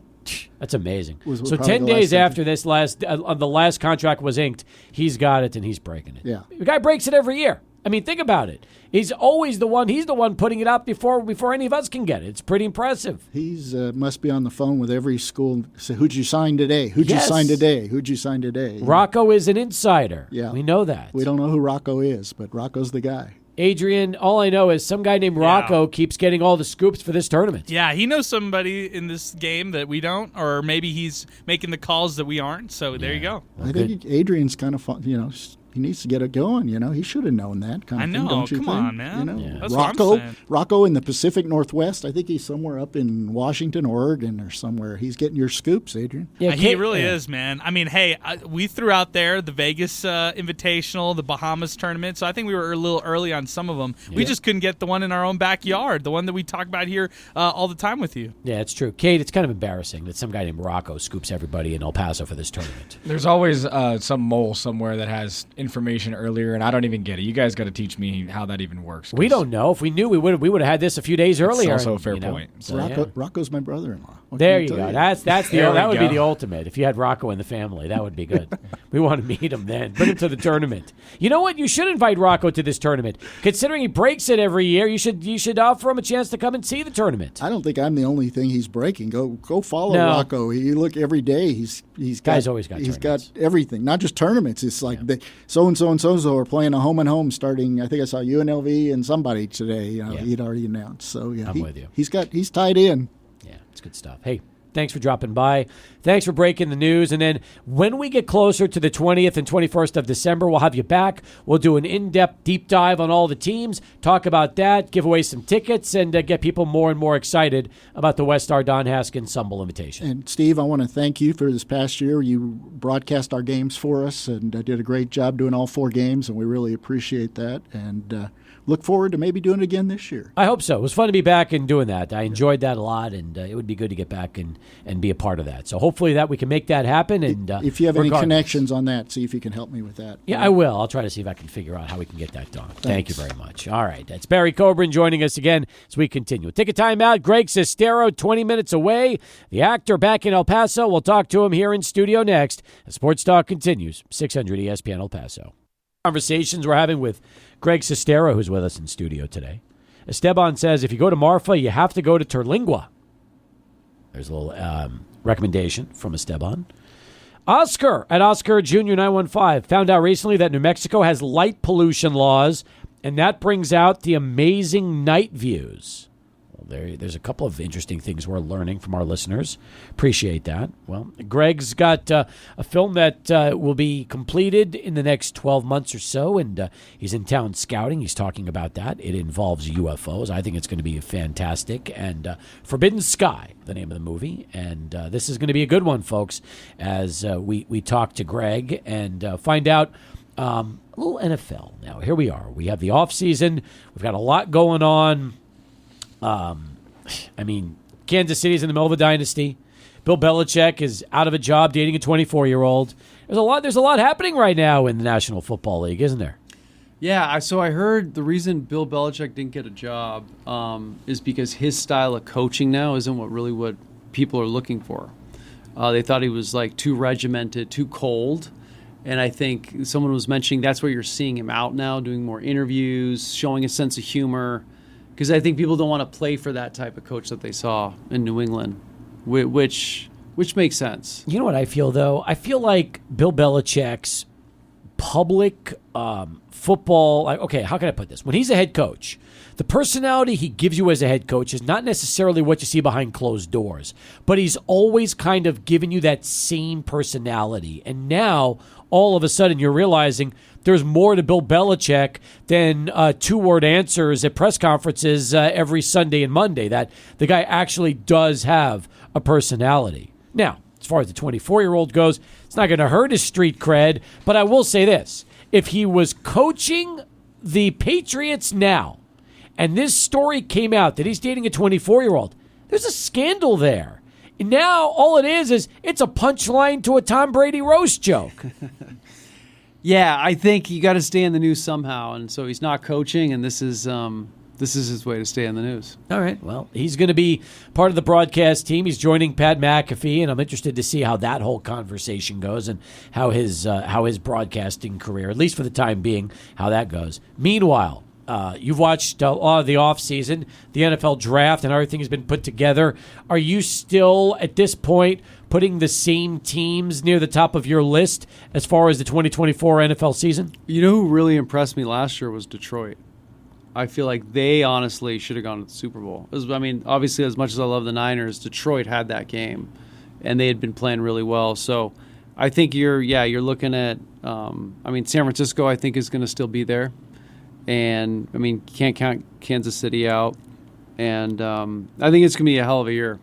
That's amazing. So 10 days after this the last contract was inked, he's got it and he's breaking it. Yeah. The guy breaks it every year. I mean, think about it. He's always the one putting it out before any of us can get it. It's pretty impressive. He's must be on the phone with every school. Say, who'd you sign today? Who'd you sign today? Who'd you sign today? Rocco is an insider. Yeah. We know that. We don't know who Rocco is, but Rocco's the guy. Adrian, all I know is some guy named Rocco keeps getting all the scoops for this tournament. Yeah, he knows somebody in this game that we don't, or maybe he's making the calls that we aren't. So there you go. I think Adrian's kind of fun, he needs to get it going. He should have known that kind of thing. Don't you come think? on, man. That's Rocco, what I'm saying. Rocco in the Pacific Northwest. I think he's somewhere up in Washington, Oregon, or somewhere. He's getting your scoops, Adrian. Yeah, he really is, man. I mean, hey, we threw out there the Vegas Invitational, the Bahamas tournament, so I think we were a little early on some of them. We just couldn't get the one in our own backyard, the one that we talk about here all the time with you. Yeah, it's true. Kate, it's kind of embarrassing that some guy named Rocco scoops everybody in El Paso for this tournament. There's always some mole somewhere that has information earlier, and I don't even get it. You guys got to teach me how that even works. We don't know. If we knew, we would have had this a few days earlier. That's also a fair point. So, Rocco's my brother-in-law. There you go. That would be the ultimate. If you had Rocco in the family, that would be good. We want to meet him then. Bring him to the tournament. You know what? You should invite Rocco to this tournament. Considering he breaks it every year, you should offer him a chance to come and see the tournament. I don't think I'm the only thing he's breaking. Go follow No. Rocco. You look every day. He's Guy's always got He's tournaments. got everything, not just tournaments. It's like so and so are playing a home and home starting. I think I saw UNLV and somebody today. He'd already announced. So I'm with you. He's tied in. Yeah, it's good stuff. Hey, thanks for dropping by. Thanks for breaking the news. And then when we get closer to the 20th and 21st of December, we'll have you back. We'll do an in-depth deep dive on all the teams, talk about that, give away some tickets, and get people more and more excited about the West Star Don Haskins Sumble Invitation. And Steve, I want to thank you for this past year. You broadcast our games for us and did a great job doing all 4 games, and we really appreciate that. And look forward to maybe doing it again this year. I hope so. It was fun to be back and doing that. I enjoyed that a lot, and it would be good to get back and be a part of that. So hopefully that we can make that happen. And if you have any regardless. connections on that, see if you can help me with that. Yeah, I will. I'll try to see if I can figure out how we can get that done. Thank you very much. All right. That's Barry Kobren joining us again as we continue. Take a time out. Greg Sestero, 20 minutes away. The actor back in El Paso. We'll talk to him here in studio next. As Sports Talk continues. 600 ESPN El Paso. Conversations we're having with Greg Sestero, who's with us in studio today. Esteban says if you go to Marfa, you have to go to Terlingua. There's a little recommendation from Esteban. Oscar at Oscar Jr. 915 found out recently that New Mexico has light pollution laws, and that brings out the amazing night views. There's a couple of interesting things we're learning from our listeners. Appreciate that. Well, Greg's got a film that will be completed in the next 12 months or so, and he's in town scouting. He's talking about that. It involves UFOs. I think it's going to be fantastic. And Forbidden Sky, the name of the movie. And this is going to be a good one, folks, as we talk to Greg and find out a little NFL. Now, here we are. We have the offseason. We've got a lot going on. Kansas City's in the middle of a dynasty. Bill Belichick is out of a job dating a 24-year-old. There's a lot happening right now in the National Football League, isn't there? Yeah, so I heard the reason Bill Belichick didn't get a job is because his style of coaching now isn't what people are looking for. They thought he was too regimented, too cold. And I think someone was mentioning that's where you're seeing him out now, doing more interviews, showing a sense of humor. Because I think people don't want to play for that type of coach that they saw in New England, which makes sense. You know what I feel, though? I feel like Bill Belichick's public football... Okay, how can I put this? When he's a head coach, the personality he gives you as a head coach is not necessarily what you see behind closed doors, but he's always kind of given you that same personality. And now, all of a sudden, you're realizing there's more to Bill Belichick than 2-word answers at press conferences every Sunday and Monday, that the guy actually does have a personality. Now, as far as the 24-year-old goes, it's not going to hurt his street cred, but I will say this. If he was coaching the Patriots now, and this story came out that he's dating a 24-year-old, there's a scandal there. And now, all it is it's a punchline to a Tom Brady roast joke. Yeah, I think you got to stay in the news somehow, and so he's not coaching, and this is his way to stay in the news. All right, well, he's going to be part of the broadcast team. He's joining Pat McAfee, and I'm interested to see how that whole conversation goes and how his broadcasting career, at least for the time being, how that goes. Meanwhile, you've watched a lot of the offseason, the NFL draft, and everything has been put together. Are you still, at this point, putting the same teams near the top of your list as far as the 2024 NFL season? You know who really impressed me last year was Detroit. I feel like they honestly should have gone to the Super Bowl. Obviously, as much as I love the Niners, Detroit had that game, and they had been playing really well. So I think you're looking at San Francisco, I think, is going to still be there. And, can't count Kansas City out. And I think it's going to be a hell of a year.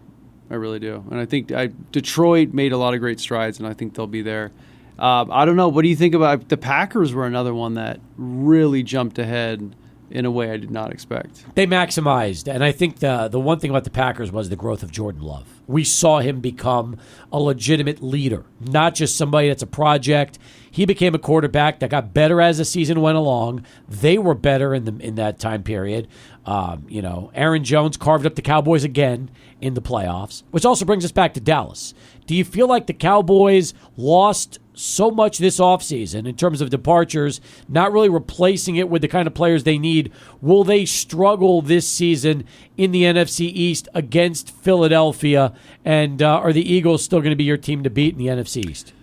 I really do. And I think Detroit made a lot of great strides, and I think they'll be there. I don't know. What do you think about the Packers? Were another one that really jumped ahead in a way I did not expect. They maximized, and I think the one thing about the Packers was the growth of Jordan Love. We saw him become a legitimate leader, not just somebody that's a project. He became a quarterback that got better as the season went along. They were better in that time period. Aaron Jones carved up the Cowboys again in the playoffs, which also brings us back to Dallas. Do you feel like the Cowboys lost so much this offseason in terms of departures, not really replacing it with the kind of players they need? Will they struggle this season in the NFC East against Philadelphia? And are the Eagles still going to be your team to beat in the NFC East?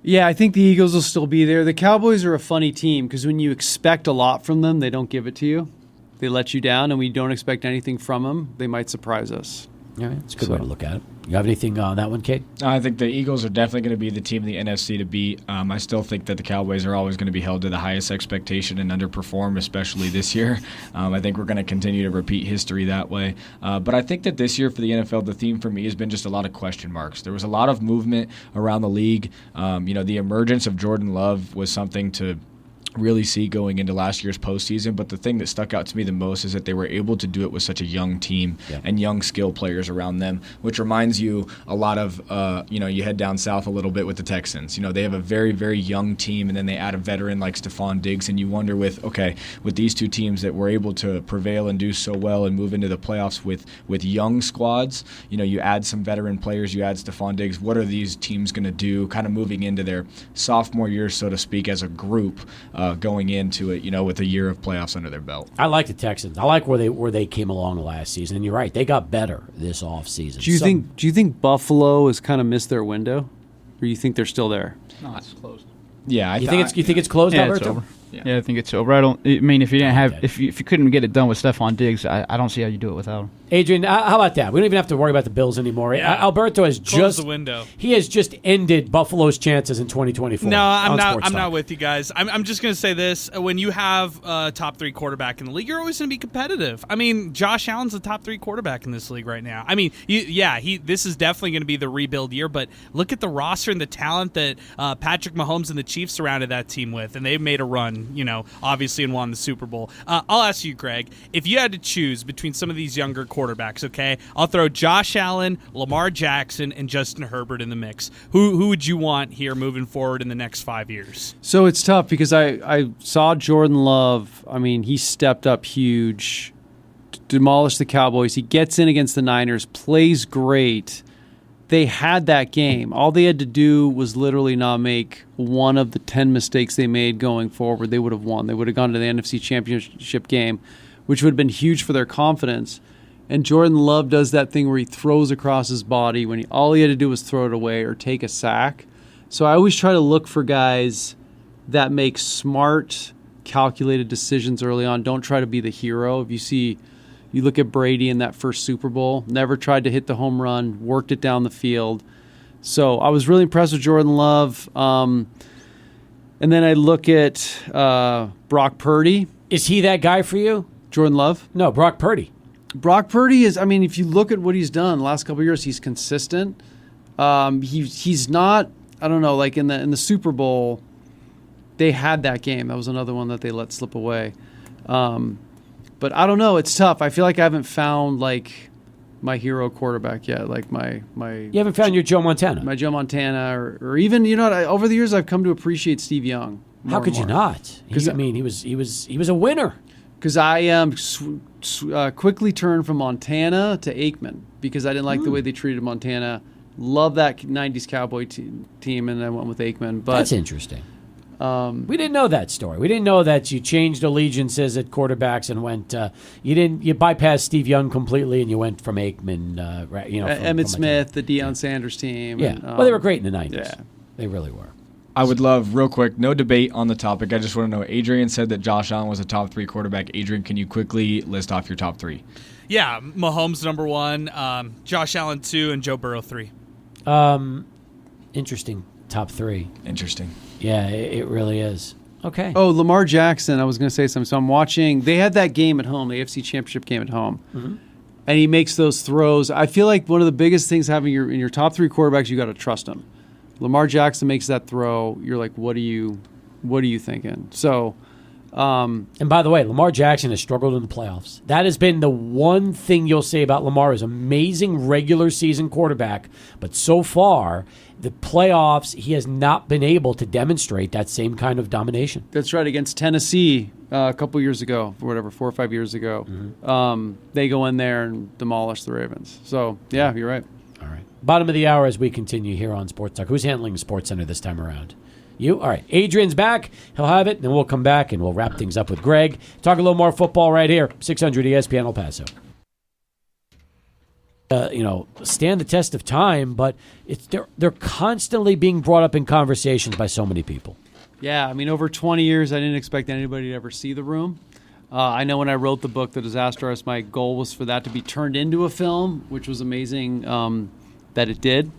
Yeah, I think the Eagles will still be there. The Cowboys are a funny team because when you expect a lot from them, they don't give it to you. They let you down, and we don't expect anything from them. They might surprise us. Yeah, it's a good way to look at it. You have anything on that one, Kate? I think the Eagles are definitely going to be the team in the NFC to beat. I still think that the Cowboys are always going to be held to the highest expectation and underperform, especially this year. I think we're going to continue to repeat history that way. But I think that this year for the NFL, the theme for me has been just a lot of question marks. There was a lot of movement around the league. The emergence of Jordan Love was something to really see going into last year's postseason, but the thing that stuck out to me the most is that they were able to do it with such a young team and young skill players around them, which reminds you a lot of, you head down south a little bit with the Texans. They have a very, very young team, and then they add a veteran like Stephon Diggs, and you wonder with these two teams that were able to prevail and do so well and move into the playoffs with young squads, you add some veteran players, you add Stephon Diggs, what are these teams going to do kind of moving into their sophomore year, so to speak, as a group, going into it, with a year of playoffs under their belt. I like the Texans. I like where they came along last season. And you're right, they got better this offseason. Do you think Buffalo has kind of missed their window, or you think they're still there? No, it's closed. Yeah, you think it's closed, yeah, Alberto? It's over. Yeah, I think it's over. If you didn't have, if you couldn't get it done with Stephon Diggs, I don't see how you do it without him. Adrian, how about that? We don't even have to worry about the Bills anymore. Yeah. Alberto has Close the window. He has just ended Buffalo's chances in 2024. No, I'm not. I'm SportsTalk. not with you guys. I'm just going to say this: when you have a top 3 quarterback in the league, you're always going to be competitive. Josh Allen's the top 3 quarterback in this league right now. This is definitely going to be the rebuild year. But look at the roster and the talent that Patrick Mahomes and the Chiefs surrounded that team with, and they've made a run. Obviously, and won the Super Bowl. I'll ask you, Greg, if you had to choose between some of these younger quarterbacks, okay, I'll throw Josh Allen, Lamar Jackson, and Justin Herbert in the mix. Who would you want here moving forward in the next 5 years? So it's tough because I saw Jordan Love. He stepped up huge, demolished the Cowboys. He gets in against the Niners, plays great. They had that game. All they had to do was literally not make one of the 10 mistakes they made going forward. They would have won. They would have gone to the NFC Championship game, which would have been huge for their confidence. And Jordan Love does that thing where he throws across his body when all he had to do was throw it away or take a sack. So I always try to look for guys that make smart, calculated decisions early on. Don't try to be the hero. You look at Brady in that first Super Bowl, never tried to hit the home run, worked it down the field. So I was really impressed with Jordan Love. And then I look at Brock Purdy. Is he that guy for you? Jordan Love? No, Brock Purdy. Brock Purdy is, if you look at what he's done the last couple of years, he's consistent. He's not, I don't know, like in the Super Bowl, they had that game. That was another one that they let slip away. But I don't know. It's tough. I feel like I haven't found my hero quarterback yet. Like You haven't found your Joe Montana. My Joe Montana, or even over the years I've come to appreciate Steve Young. How could you not? He was a winner. Because I quickly turned from Montana to Aikman because I didn't like the way they treated Montana. Love that '90s Cowboy team, and I went with Aikman. But that's interesting. We didn't know that story. We didn't know that you changed allegiances at quarterbacks and went. You bypassed Steve Young completely and you went from Aikman. Emmitt Smith, the Deion Sanders team. Yeah. And, well, they were great in the '90s. Yeah, they really were. I would love, real quick, no debate on the topic. I just want to know, Adrian said that Josh Allen was a top 3 quarterback. Adrian, can you quickly list off your top 3? Yeah, Mahomes number 1, Josh Allen 2, and Joe Burrow 3. Interesting top 3. Interesting. Yeah, it really is. Okay. Oh, Lamar Jackson, I was going to say something. So I'm watching, they had that game at home, the AFC Championship game at home. Mm-hmm. And he makes those throws. I feel like one of the biggest things having in your top 3 quarterbacks, you got to trust them. Lamar Jackson makes that throw. You're like, what are you thinking? So, and by the way, Lamar Jackson has struggled in the playoffs. That has been the one thing you'll say about Lamar is amazing regular season quarterback, but so far the playoffs he has not been able to demonstrate that same kind of domination. That's right. Against Tennessee a couple years ago, or whatever, 4 or 5 years ago, they go in there and demolish the Ravens. So yeah, you're right. All right. Bottom of the hour as we continue here on Sports Talk. Who's handling the Sports Center this time around? You? All right. Adrian's back. He'll have it, and then we'll come back and we'll wrap things up with Greg. Talk a little more football right here. 600 ESPN El Paso. Stand the test of time, but they're constantly being brought up in conversations by so many people. Yeah, I mean, over 20 years, I didn't expect anybody to ever see The Room. I know when I wrote the book, The Disaster Artist, my goal was for that to be turned into a film, which was amazing that it did.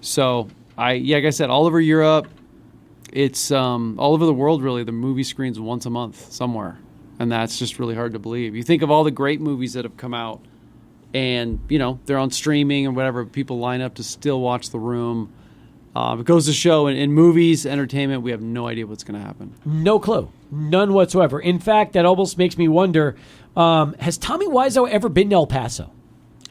So, like I said, all over Europe, it's all over the world, really. The movie screens once a month somewhere, and that's just really hard to believe. You think of all the great movies that have come out, and, they're on streaming and whatever. People line up to still watch The Room. It goes to show in movies, entertainment, we have no idea what's going to happen. No clue. None whatsoever. In fact, that almost makes me wonder, has Tommy Wiseau ever been to El Paso?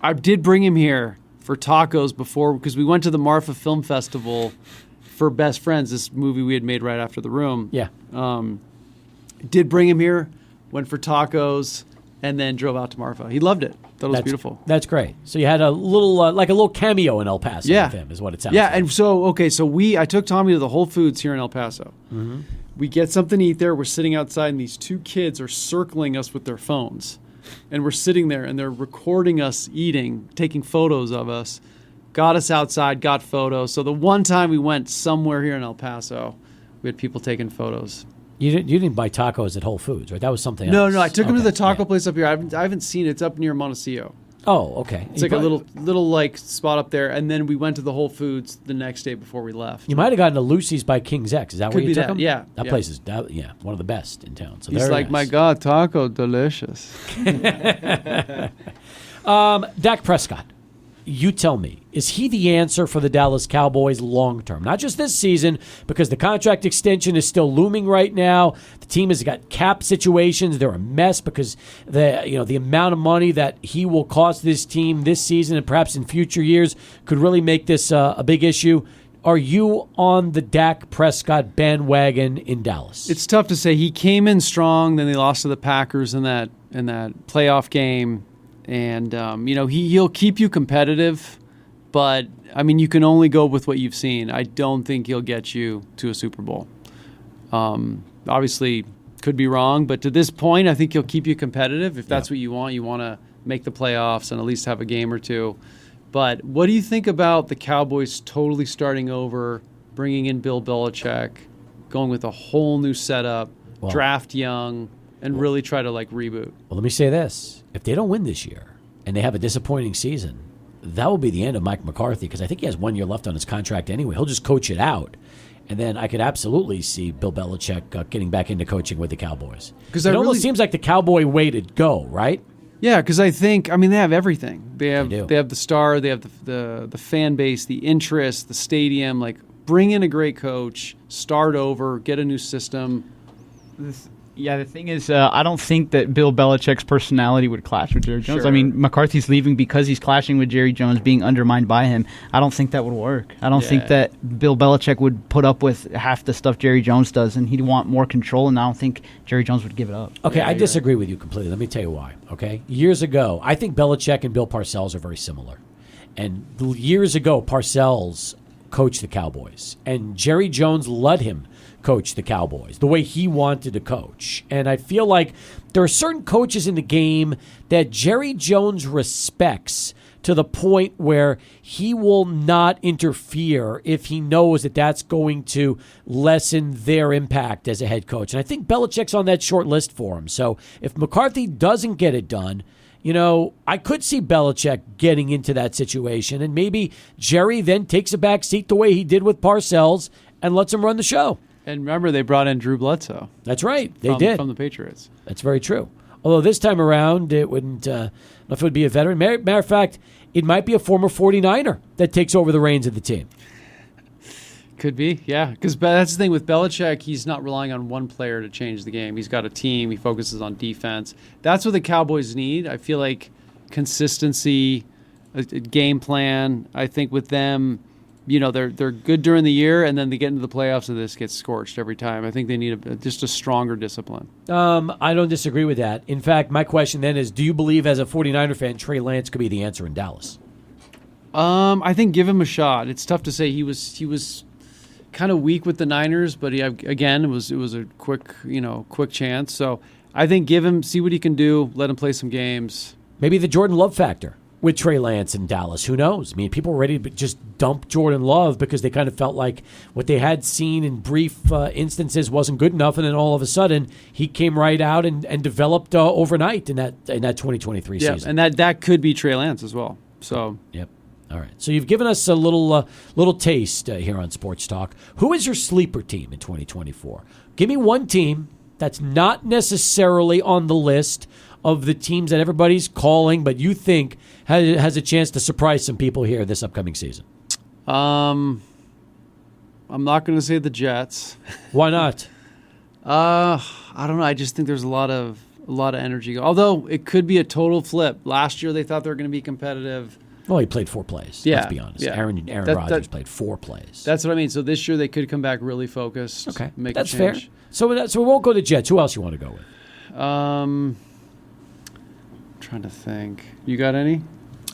I did bring him here for tacos before, because we went to the Marfa Film Festival for Best Friends, this movie we had made right after The Room. Yeah. Did bring him here, went for tacos, and then drove out to Marfa. He loved it. Thought it was beautiful. That's great. So you had a little cameo in El Paso with him, is what it sounds like. Yeah, and so I took Tommy to the Whole Foods here in El Paso. Mm-hmm. We get something to eat there. We're sitting outside, and these 2 kids are circling us with their phones. And we're sitting there, and they're recording us eating, taking photos of us. Got us outside, got photos. So the one time we went somewhere here in El Paso, we had people taking photos. You didn't buy tacos at Whole Foods, right? That was something else. No, I took them to the taco place up here. I haven't seen it. It's up near Montecillo. Oh, okay. It's like a little spot up there. And then we went to the Whole Foods the next day before we left. You might have gotten to Lucy's by King's X. Is that where you took them? Yeah. That place is one of the best in town. So he's like, nice. My God, taco, delicious. Dak Prescott. You tell me, is he the answer for the Dallas Cowboys long term? Not just this season, because the contract extension is still looming right now. The team has got cap situations. They're a mess because the amount of money that he will cost this team this season and perhaps in future years could really make this a big issue. Are you on the Dak Prescott bandwagon in Dallas? It's tough to say. He came in strong, then they lost to the Packers in that playoff game. And, he'll keep you competitive, but, you can only go with what you've seen. I don't think he'll get you to a Super Bowl. Obviously, could be wrong, but to this point, I think he'll keep you competitive. If that's what you want to make the playoffs and at least have a game or two. But what do you think about the Cowboys totally starting over, bringing in Bill Belichick, going with a whole new setup, draft young, and really try to reboot? Well, let me say this. If they don't win this year and they have a disappointing season, that will be the end of Mike McCarthy, because I think he has 1 year left on his contract anyway. He'll just coach it out. And then I could absolutely see Bill Belichick getting back into coaching with the Cowboys. Because it almost seems like the Cowboy way to go, right? Yeah, because I think, they have everything. They have the star, they have the fan base, the interest, the stadium. Bring in a great coach, start over, get a new system. Yeah, the thing is, I don't think that Bill Belichick's personality would clash with Jerry Jones. Sure. McCarthy's leaving because he's clashing with Jerry Jones, being undermined by him. I don't think that would work. I don't think that Bill Belichick would put up with half the stuff Jerry Jones does, and he'd want more control, and I don't think Jerry Jones would give it up. Okay, I disagree with you completely. Let me tell you why, okay? Years ago, I think Belichick and Bill Parcells are very similar. And years ago, Parcells coached the Cowboys, and Jerry Jones let him coach the Cowboys the way he wanted to coach. And I feel like there are certain coaches in the game that Jerry Jones respects to the point where he will not interfere if he knows that that's going to lessen their impact as a head coach. And I think Belichick's on that short list for him. So if McCarthy doesn't get it done, I could see Belichick getting into that situation, and maybe Jerry then takes a back seat the way he did with Parcells and lets him run the show. And remember, they brought in Drew Bledsoe. That's right. They did. From the Patriots. That's very true. Although this time around, it wouldn't, if it would be a veteran. Matter of fact, it might be a former 49er that takes over the reins of the team. Could be, yeah. Because that's the thing with Belichick, he's not relying on one player to change the game. He's got a team. He focuses on defense. That's what the Cowboys need. I feel like consistency, a game plan. I think with them, they're good during the year, and then they get into the playoffs and this gets scorched every time. I think they need just a stronger discipline. I don't disagree with that. In fact, my question then is, do you believe as a 49er fan Trey Lance could be the answer in Dallas? I think give him a shot. It's tough to say. He was kind of weak with the Niners, but it was a quick chance. So I think see what he can do, let him play some games. Maybe the Jordan Love factor with Trey Lance in Dallas. Who knows? I mean, people were ready to just dump Jordan Love because they kind of felt like what they had seen in brief instances wasn't good enough, and then all of a sudden he came right out and developed overnight in that 2023 season. And that could be Trey Lance as well. So yep. All right. So you've given us a little taste here on Sports Talk. Who is your sleeper team in 2024? Give me one team that's not necessarily on the list of the teams that everybody's calling, but you think has a chance to surprise some people here this upcoming season. I'm not going to say the Jets. Why not? I don't know. I just think there's a lot of energy. Although it could be a total flip. Last year they thought they were going to be competitive. Well, he played 4 plays. Yeah, let's be honest. Yeah. Aaron Rodgers played 4 plays. That's what I mean. So this year they could come back really focused. Okay, make that's a change. fair. So we won't go to Jets. Who else you want to go with? Trying to think. You got any?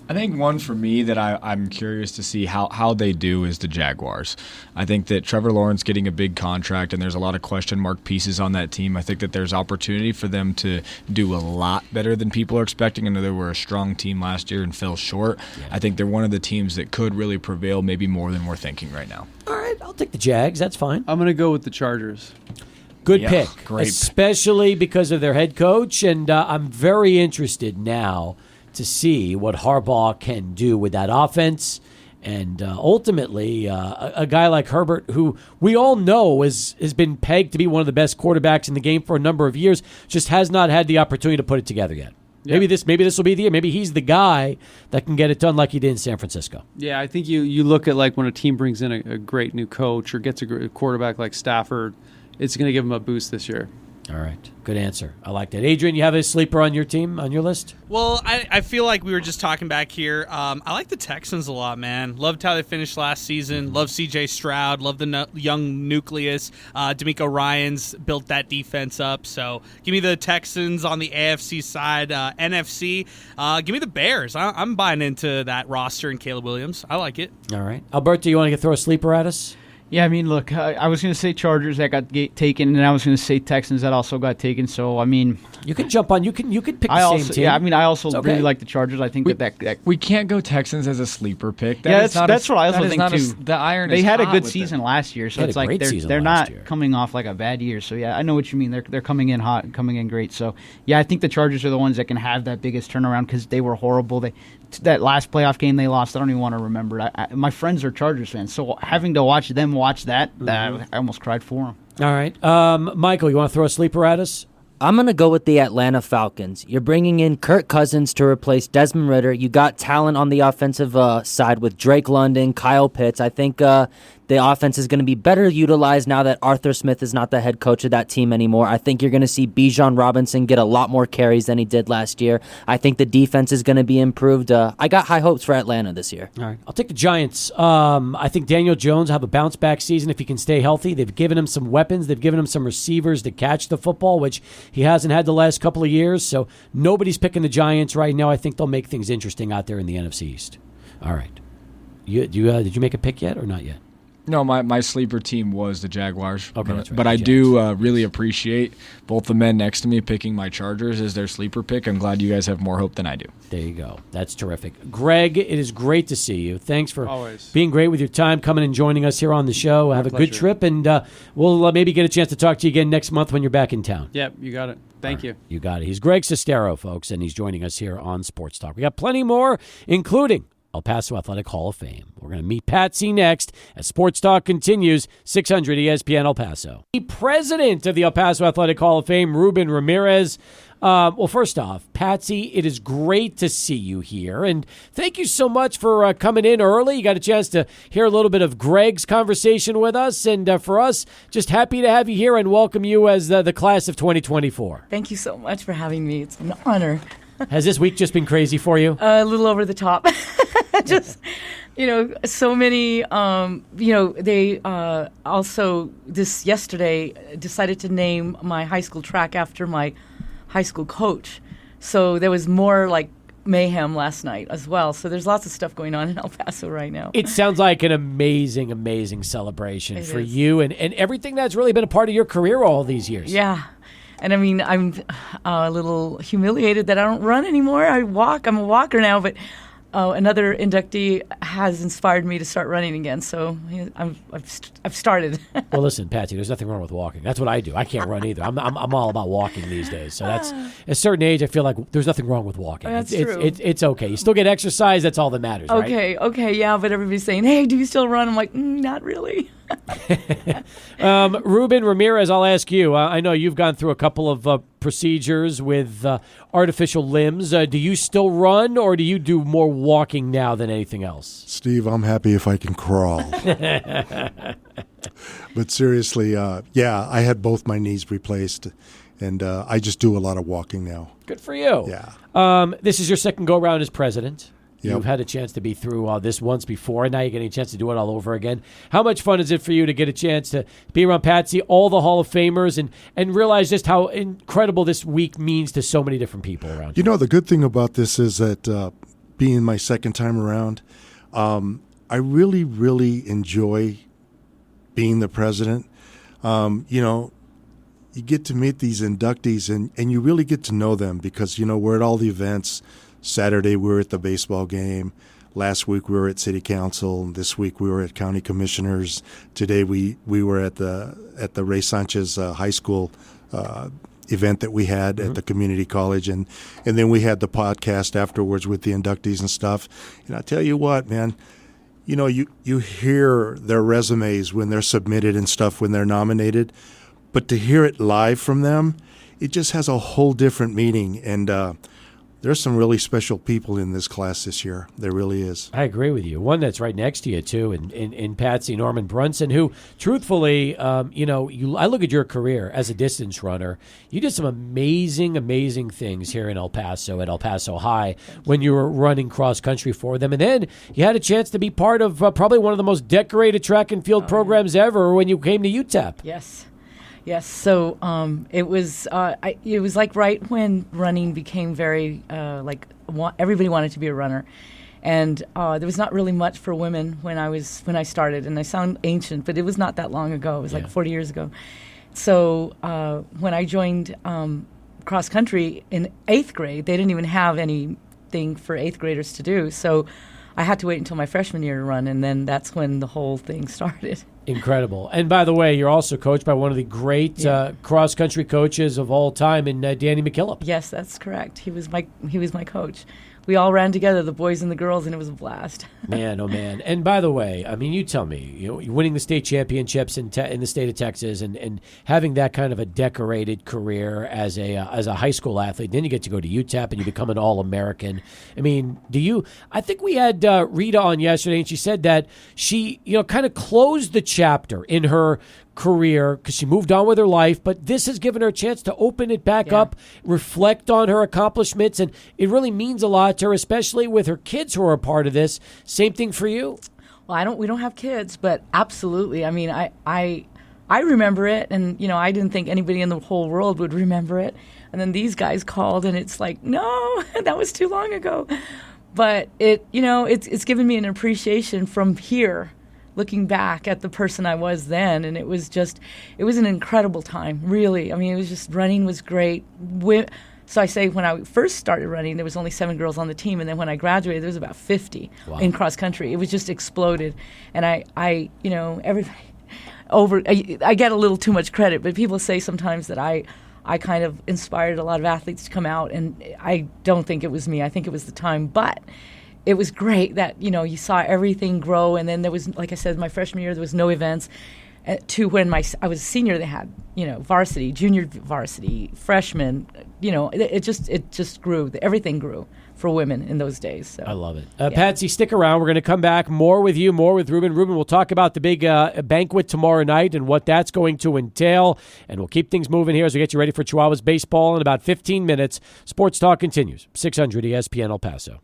I think one for me that I'm curious to see how they do is the Jaguars. I think that Trevor Lawrence getting a big contract, and there's a lot of question mark pieces on that team. I think that there's opportunity for them to do a lot better than people are expecting. I know they were a strong team last year and fell short. Yeah. I think they're one of the teams that could really prevail, maybe more than we're thinking right now. All right, I'll take the Jags. That's fine. I'm going to go with the Chargers. Good pick, great. Especially because of their head coach, and I'm very interested now to see what Harbaugh can do with that offense. And ultimately, a guy like Herbert, who we all know has been pegged to be one of the best quarterbacks in the game for a number of years, just has not had the opportunity to put it together yet. Yeah. Maybe this will be the year. Maybe he's the guy that can get it done like he did in San Francisco. Yeah, I think you look at like when a team brings in a great new coach or gets a great quarterback like Stafford, it's going to give him a boost this year. All right. Good answer. I like that. Adrian, you have a sleeper on your team, on your list? Well, I feel like we were just talking back here. I like the Texans a lot, man. Loved how they finished last season. Love C.J. Stroud. Love the young nucleus. D'Amico Ryans built that defense up. So give me the Texans on the AFC side. NFC, give me the Bears. I'm buying into that roster and Caleb Williams. I like it. All right. Alberto, you want to throw a sleeper at us? Yeah, I mean, look, I was going to say Chargers that got taken, and I was going to say Texans that also got taken. So, I mean, you can jump on. You can pick the same team. Yeah, I mean, I also really like the Chargers. I think that we can't go Texans as a sleeper pick. That's what I also think too. The iron. They had a good with season them. last year, so it's like they're not coming off like a bad year. So yeah, I know what you mean. They're coming in hot and coming in great. So yeah, I think the Chargers are the ones that can have that biggest turnaround because they were horrible. That last playoff game they lost, I don't even want to remember it. My friends are Chargers fans, so having to watch them watch that, I almost cried for them. All right. Michael, you want to throw a sleeper at us? I'm going to go with the Atlanta Falcons. You're bringing in Kirk Cousins to replace Desmond Ridder. You got talent on the offensive side with Drake London, Kyle Pitts. I think the offense is going to be better utilized now that Arthur Smith is not the head coach of that team anymore. I think you're going to see Bijan Robinson get a lot more carries than he did last year. I think the defense is going to be improved. I got high hopes for Atlanta this year. All right. I'll take the Giants. I think Daniel Jones will have a bounce-back season if he can stay healthy. They've given him some weapons. They've given him some receivers to catch the football, which he hasn't had the last couple of years. So nobody's picking the Giants right now. I think they'll make things interesting out there in the NFC East. All right. Did you make a pick yet or not yet? No, my sleeper team was the Jaguars. Okay, that's right. But I do really appreciate both the men next to me picking my Chargers as their sleeper pick. I'm glad you guys have more hope than I do. There you go. That's terrific. Greg, it is great to see you. Thanks for Always. being great with your time, coming and joining us here on the show. Have a pleasure. good trip, and we'll maybe get a chance to talk to you again next month when you're back in town. Yep, you got it. Thank you. You got it. He's Greg Sestero, folks, and he's joining us here on Sports Talk. We got plenty more, including El Paso Athletic Hall of Fame. We're going to meet Patsy next as Sports Talk continues. 600 ESPN El Paso. The president of the El Paso Athletic Hall of Fame, Ruben Ramirez. Well, first off, Patsy, it is great to see you here, and thank you so much for coming in early. You got a chance to hear a little bit of Greg's conversation with us, and for us, just happy to have you here and welcome you as the class of 2024. Thank you so much for having me. It's an honor. Has this week just been crazy for you? A little over the top. Just, so many, they also yesterday decided to name my high school track after my high school coach. So there was more like mayhem last night as well. So there's lots of stuff going on in El Paso right now. It sounds like an amazing, amazing celebration It for is. you and everything that's really been a part of your career all these years. Yeah. And I mean, I'm a little humiliated that I don't run anymore. I walk. I'm a walker now, but another inductee has inspired me to start running again. So I've started. Well, listen, Patsy, there's nothing wrong with walking. That's what I do. I can't run either. I'm all about walking these days. So that's at a certain age, I feel like there's nothing wrong with walking. That's it's, true. It's okay. You still get exercise. That's all that matters, right? Okay, yeah. But everybody's saying, "Hey, do you still run?" I'm like, not really. Ruben Ramirez, I'll ask you. I know you've gone through a couple of procedures with artificial limbs. Do you still run, or do you do more walking now than anything else? Steve, I'm happy if I can crawl. But seriously, I had both my knees replaced, and I just do a lot of walking now. Good for you. Yeah. This is your second go-round as president. Yep. You've had a chance to be through this once before, and now you're getting a chance to do it all over again. How much fun is it for you to get a chance to be around Patsy, all the Hall of Famers, and realize just how incredible this week means to so many different people around you? You know, the good thing about this is that being my second time around, I really, really enjoy being the president. You get to meet these inductees, and you really get to know them because, we're at all the events. Saturday we were at the baseball game. Last week we were at city council. This week we were at county commissioners. Today we were at the Ray Sanchez high school event that we had at the community college, and then we had the podcast afterwards with the inductees and stuff. And I tell you what, man, you hear their resumes when they're submitted and stuff when they're nominated, but to hear it live from them, it just has a whole different meaning. And there's some really special people in this class this year. There really is. I agree with you. One that's right next to you, too, in Patsy Norman Brunson, who, truthfully, I look at your career as a distance runner. You did some amazing, amazing things here in El Paso, at El Paso High, when you were running cross-country for them. And then you had a chance to be part of probably one of the most decorated track and field programs ever when you came to UTEP. Yes. So it was like right when running became very everybody wanted to be a runner, and there was not really much for women when I started. And I sound ancient, but it was not that long ago. It was like 40 years ago. So when I joined cross country in 8th grade, they didn't even have anything for 8th graders to do. So I had to wait until my freshman year to run, and then that's when the whole thing started. Incredible. And by the way, you're also coached by one of the great cross-country coaches of all time, in Danny McKillop. Yes, that's correct. He was my coach. We all ran together, the boys and the girls, and it was a blast. Man, oh man. And by the way, I mean, you tell me, you're winning the state championships in the state of Texas and having that kind of a decorated career as a high school athlete, then you get to go to UTEP and you become an All-American. I mean, I think we had Rita on yesterday, and she said that she, kind of closed the chapter in her career because she moved on with her life, but this has given her a chance to open it back up, reflect on her accomplishments, and it really means a lot to her, especially with her kids who are a part of this. Same thing for you? Well, we don't have kids, but absolutely. I mean, I remember it, and I didn't think anybody in the whole world would remember it. And then these guys called, and it's like, no, that was too long ago. But it's given me an appreciation from here looking back at the person I was then, and it was an incredible time, really. I mean, it was just, running was great. So I say when I first started running, there was only 7 girls on the team, and then when I graduated, there was about 50 in cross country. It was just exploded, and I everybody I get a little too much credit, but people say sometimes that I kind of inspired a lot of athletes to come out, and I don't think it was me. I think it was the time, but it was great that, you saw everything grow, and then there was, like I said, my freshman year, there was no events. To when I was a senior, they had, varsity, junior varsity, freshman, it just grew. Everything grew for women in those days. So. I love it. Patsy, stick around. We're going to come back more with you, more with Ruben. Ruben, we'll talk about the big banquet tomorrow night and what that's going to entail, and we'll keep things moving here as we get you ready for Chihuahuas baseball in about 15 minutes. Sports Talk continues. 600 ESPN El Paso.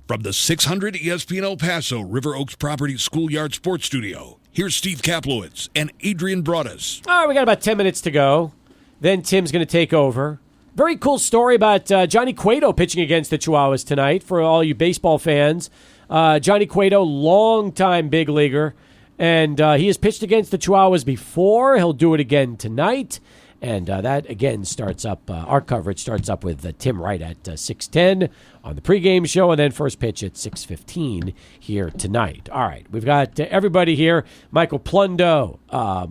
From the 600 ESPN El Paso River Oaks Property Schoolyard Sports Studio, here's Steve Kaplowitz and Adrian Broadus. All right, we got about 10 minutes to go. Then Tim's going to take over. Very cool story about Johnny Cueto pitching against the Chihuahuas tonight for all you baseball fans. Johnny Cueto, longtime big leaguer, and he has pitched against the Chihuahuas before. He'll do it again tonight. And that, again, starts up, our coverage starts up with Tim Wright at 6:10 on the pregame show, and then first pitch at 6:15 here tonight. All right, we've got everybody here. Michael Plundo.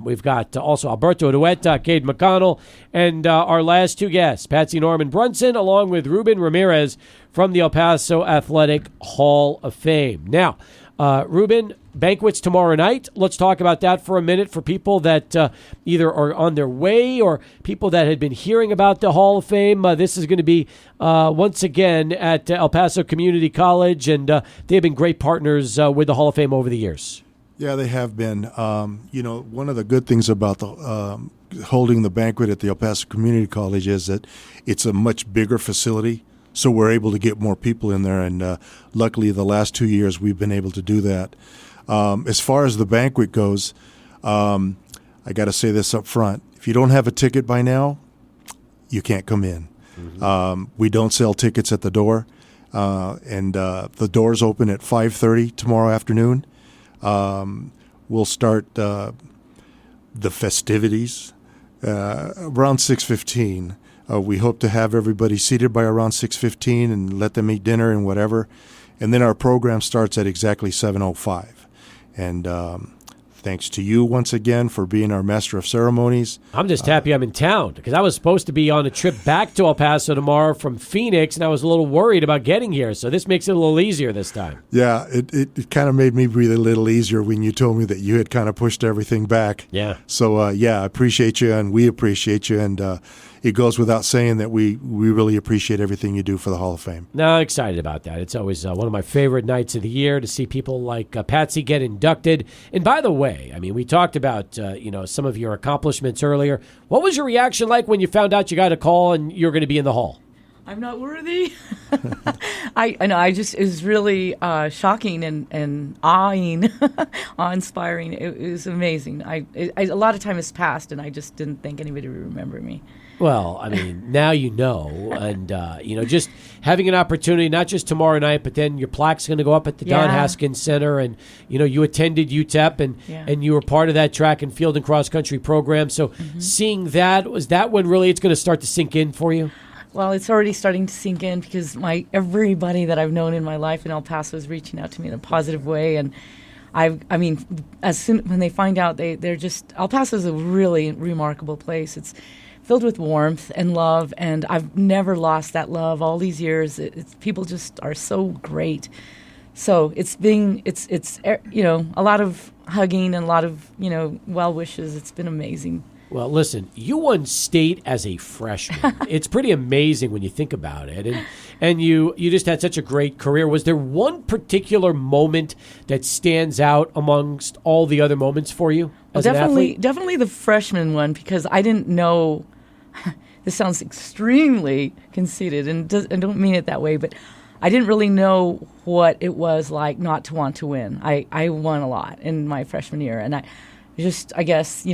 We've got also Alberto Dueta, Cade McConnell, and our last two guests, Patsy Norman Brunson, along with Ruben Ramirez from the El Paso Athletic Hall of Fame. Now, Ruben, banquets tomorrow night. Let's talk about that for a minute for people that either are on their way or people that had been hearing about the Hall of Fame. This is going to be once again at El Paso Community College, and they've been great partners with the Hall of Fame over the years. Yeah, they have been. One of the good things about the holding the banquet at the El Paso Community College is that it's a much bigger facility. So we're able to get more people in there, and luckily the last 2 years we've been able to do that. As far as the banquet goes, I got to say this up front. If you don't have a ticket by now, you can't come in. Mm-hmm. We don't sell tickets at the door, and the doors open at 5:30 tomorrow afternoon. We'll start the festivities around 6:15. We hope to have everybody seated by around 6:15 and let them eat dinner and whatever. And then our program starts at exactly 7:05. And thanks to you once again for being our master of ceremonies. I'm just happy I'm in town because I was supposed to be on a trip back to El Paso tomorrow from Phoenix, and I was a little worried about getting here. So this makes it a little easier this time. Yeah, it kind of made me breathe a little easier when you told me that you had kind of pushed everything back. Yeah. So, I appreciate you, and we appreciate you, and it goes without saying that we really appreciate everything you do for the Hall of Fame. No, I'm excited about that. It's always one of my favorite nights of the year to see people like Patsy get inducted. And by the way, I mean, we talked about some of your accomplishments earlier. What was your reaction like when you found out you got a call and you're going to be in the Hall? I'm not worthy. I know. It was really shocking and awe-inspiring. It was amazing. A lot of time has passed, and I just didn't think anybody would remember me. Well, I mean, now you know, and just having an opportunity, not just tomorrow night, but then your plaque's going to go up at the Don Haskins Center, and you attended UTEP, and you were part of that track and field and cross country program. So seeing that, was that when really it's going to start to sink in for you? Well, it's already starting to sink in because everybody that I've known in my life in El Paso is reaching out to me in a positive way, and when they find out, they're just El Paso is a really remarkable place. It's filled with warmth and love, and I've never lost that love all these years. People just are so great. So it's a lot of hugging and a lot of well wishes. It's been amazing. Well, listen, you won state as a freshman. It's pretty amazing when you think about it, and you just had such a great career. Was there one particular moment that stands out amongst all the other moments for you as an athlete? Definitely the freshman one, because I didn't know. This sounds extremely conceited, and I don't mean it that way, but I didn't really know what it was like not to want to win. I won a lot in my freshman year, and I guess,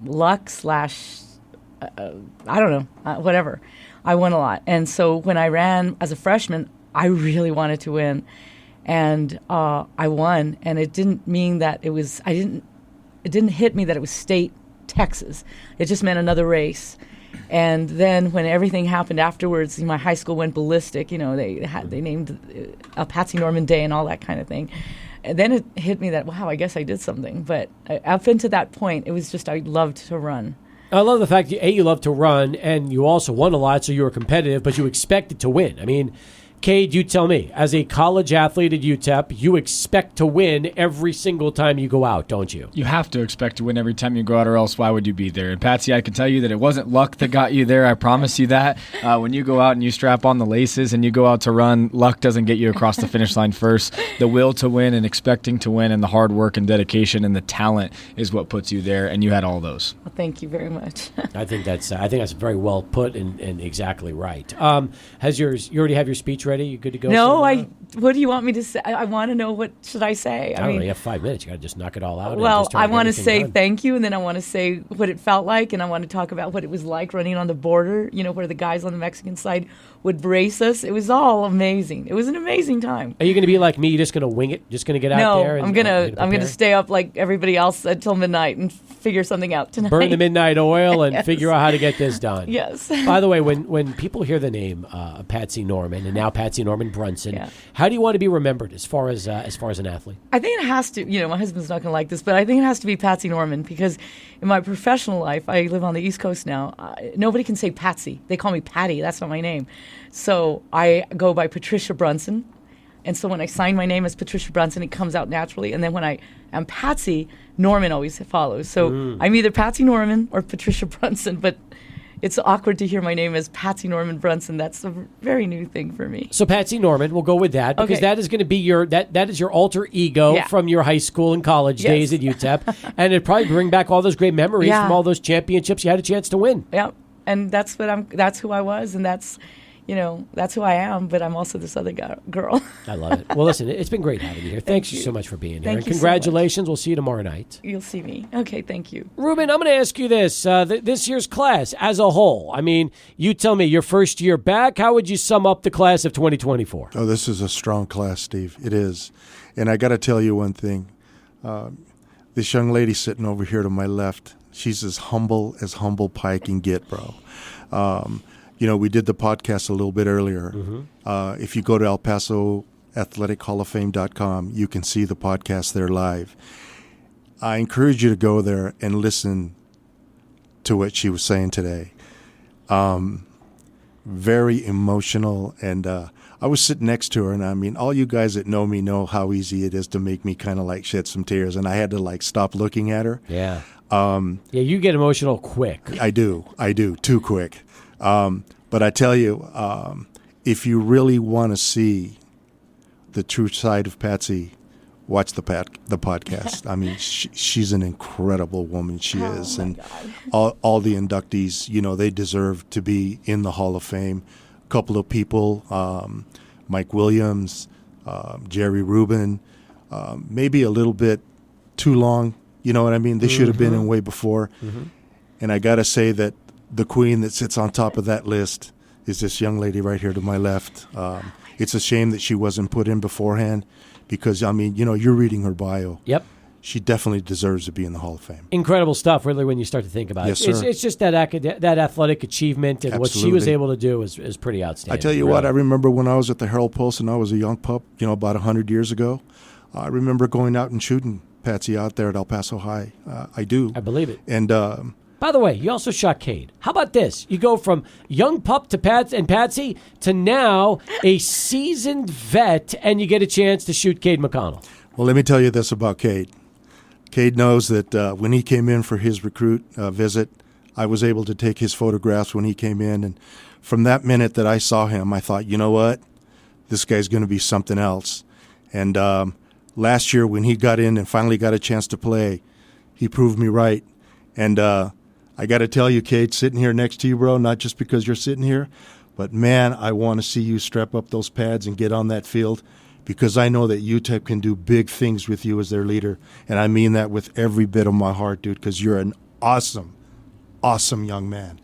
luck / I don't know, whatever. I won a lot. And so when I ran as a freshman, I really wanted to win. And I won. And it didn't mean that it didn't hit me that it was state Texas. It just meant another race. And then when everything happened afterwards, my high school went ballistic. They named a Patsy Norman Day and all that kind of thing. And then it hit me that, wow, I guess I did something. But up until that point, it was just I loved to run. I love the fact that, you love to run, and you also won a lot, so you were competitive, but you expected to win. I mean, Cade, you tell me, as a college athlete at UTEP, you expect to win every single time you go out, don't you? You have to expect to win every time you go out, or else why would you be there? And Patsy, I can tell you that it wasn't luck that got you there. I promise you that. When you go out and you strap on the laces and you go out to run, luck doesn't get you across the finish line first. The will to win and expecting to win and the hard work and dedication and the talent is what puts you there, and you had all those. Well, thank you very much. I think that's very well put and exactly right. You already have your speech ready? You good to go? No, I What do you want me to say? I want to know, what should I say? I don't know. You have 5 minutes. You got to just knock it all out. Well, and just try I get want to everything say done. thank you, and then I want to say what it felt like, and I want to talk about what it was like running on the border, where the guys on the Mexican side would brace us. It was all amazing. It was an amazing time. Are you going to be like me? You're just going to wing it? Just going to get out there? No, I'm gonna stay up like everybody else until midnight and figure something out tonight. Burn the midnight oil and Yes. figure out how to get this done. Yes. By the way, when people hear the name Patsy Norman and now Patsy Norman Brunson, Yeah. how do you want to be remembered as far as an athlete? I think it has to, my husband's not going to like this, but I think it has to be Patsy Norman, because in my professional life, I live on the East Coast now. Nobody can say Patsy. They call me Patty. That's not my name. So I go by Patricia Brunson. And so when I sign my name as Patricia Brunson, it comes out naturally. And then when I am Patsy, Norman always follows. So I'm either Patsy Norman or Patricia Brunson, but it's awkward to hear my name as Patsy Norman Brunson. That's a very new thing for me. So Patsy Norman, we'll go with that, because Okay. that is going to be that is your alter ego Yeah. from your high school and college Yes. days at UTEP, and it'd probably bring back all those great memories Yeah. from all those championships you had a chance to win. Yeah, and that's who I was, and that's who I am, but I'm also this other girl. I love it. Well, listen, it's been great having you here. Thanks you. so much for being here. Thank And you so congratulations. We'll see you tomorrow night. You'll see me. Okay, thank you. Ruben, I'm going to ask you this. This year's class as a whole, I mean, you tell me, your first year back, how would you sum up the class of 2024? Oh, this is a strong class, Steve. It is. And I got to tell you one thing. This young lady sitting over here to my left, she's as humble pie can get, bro. We did the podcast a little bit earlier. If you go to El Paso Athletic Hall of Fame.com, you can see the podcast there live. I encourage you to go there and listen to what she was saying today. Very emotional, and I was sitting next to her, and I mean, all you guys that know me know how easy it is to make me kind of like shed some tears, and I had to like stop looking at her. Yeah. Yeah, you get emotional quick. I do, too quick. But I tell you, if you really want to see the true side of Patsy, watch the podcast. I mean, she's an incredible woman. She is, and all the inductees, they deserve to be in the Hall of Fame. A couple of people, Mike Williams, Jerry Rubin, maybe a little bit too long. You know what I mean? They should have been in way before. And I got to say that the queen that sits on top of that list is this young lady right here to my left. It's a shame that she wasn't put in beforehand, because, I mean, you're reading her bio. Yep. She definitely deserves to be in the Hall of Fame. Incredible stuff, really, when you start to think about Yes, it. sir. It's just that athletic achievement, and what she was Absolutely. able to do is pretty outstanding. I tell you what, I remember when I was at the Herald Post and I was a young pup, about 100 years ago. I remember going out and shooting Patsy out there at El Paso High. I do. I believe it. And by the way, you also shot Cade. How about this? You go from young pup to Patsy to now a seasoned vet, and you get a chance to shoot Cade McConnell. well, let me tell you this about Cade. Cade knows that when he came in for his recruit visit, I was able to take his photographs when he came in. And from that minute that I saw him, I thought, you know what? This guy's going to be something else. And last year when he got in and finally got a chance to play, he proved me right. And I got to tell you, Cade, sitting here next to you, bro, not just because you're sitting here, but, man, I want to see you strap up those pads and get on that field, because I know that UTEP can do big things with you as their leader. And I mean that with every bit of my heart, dude, because you're an awesome, awesome young man.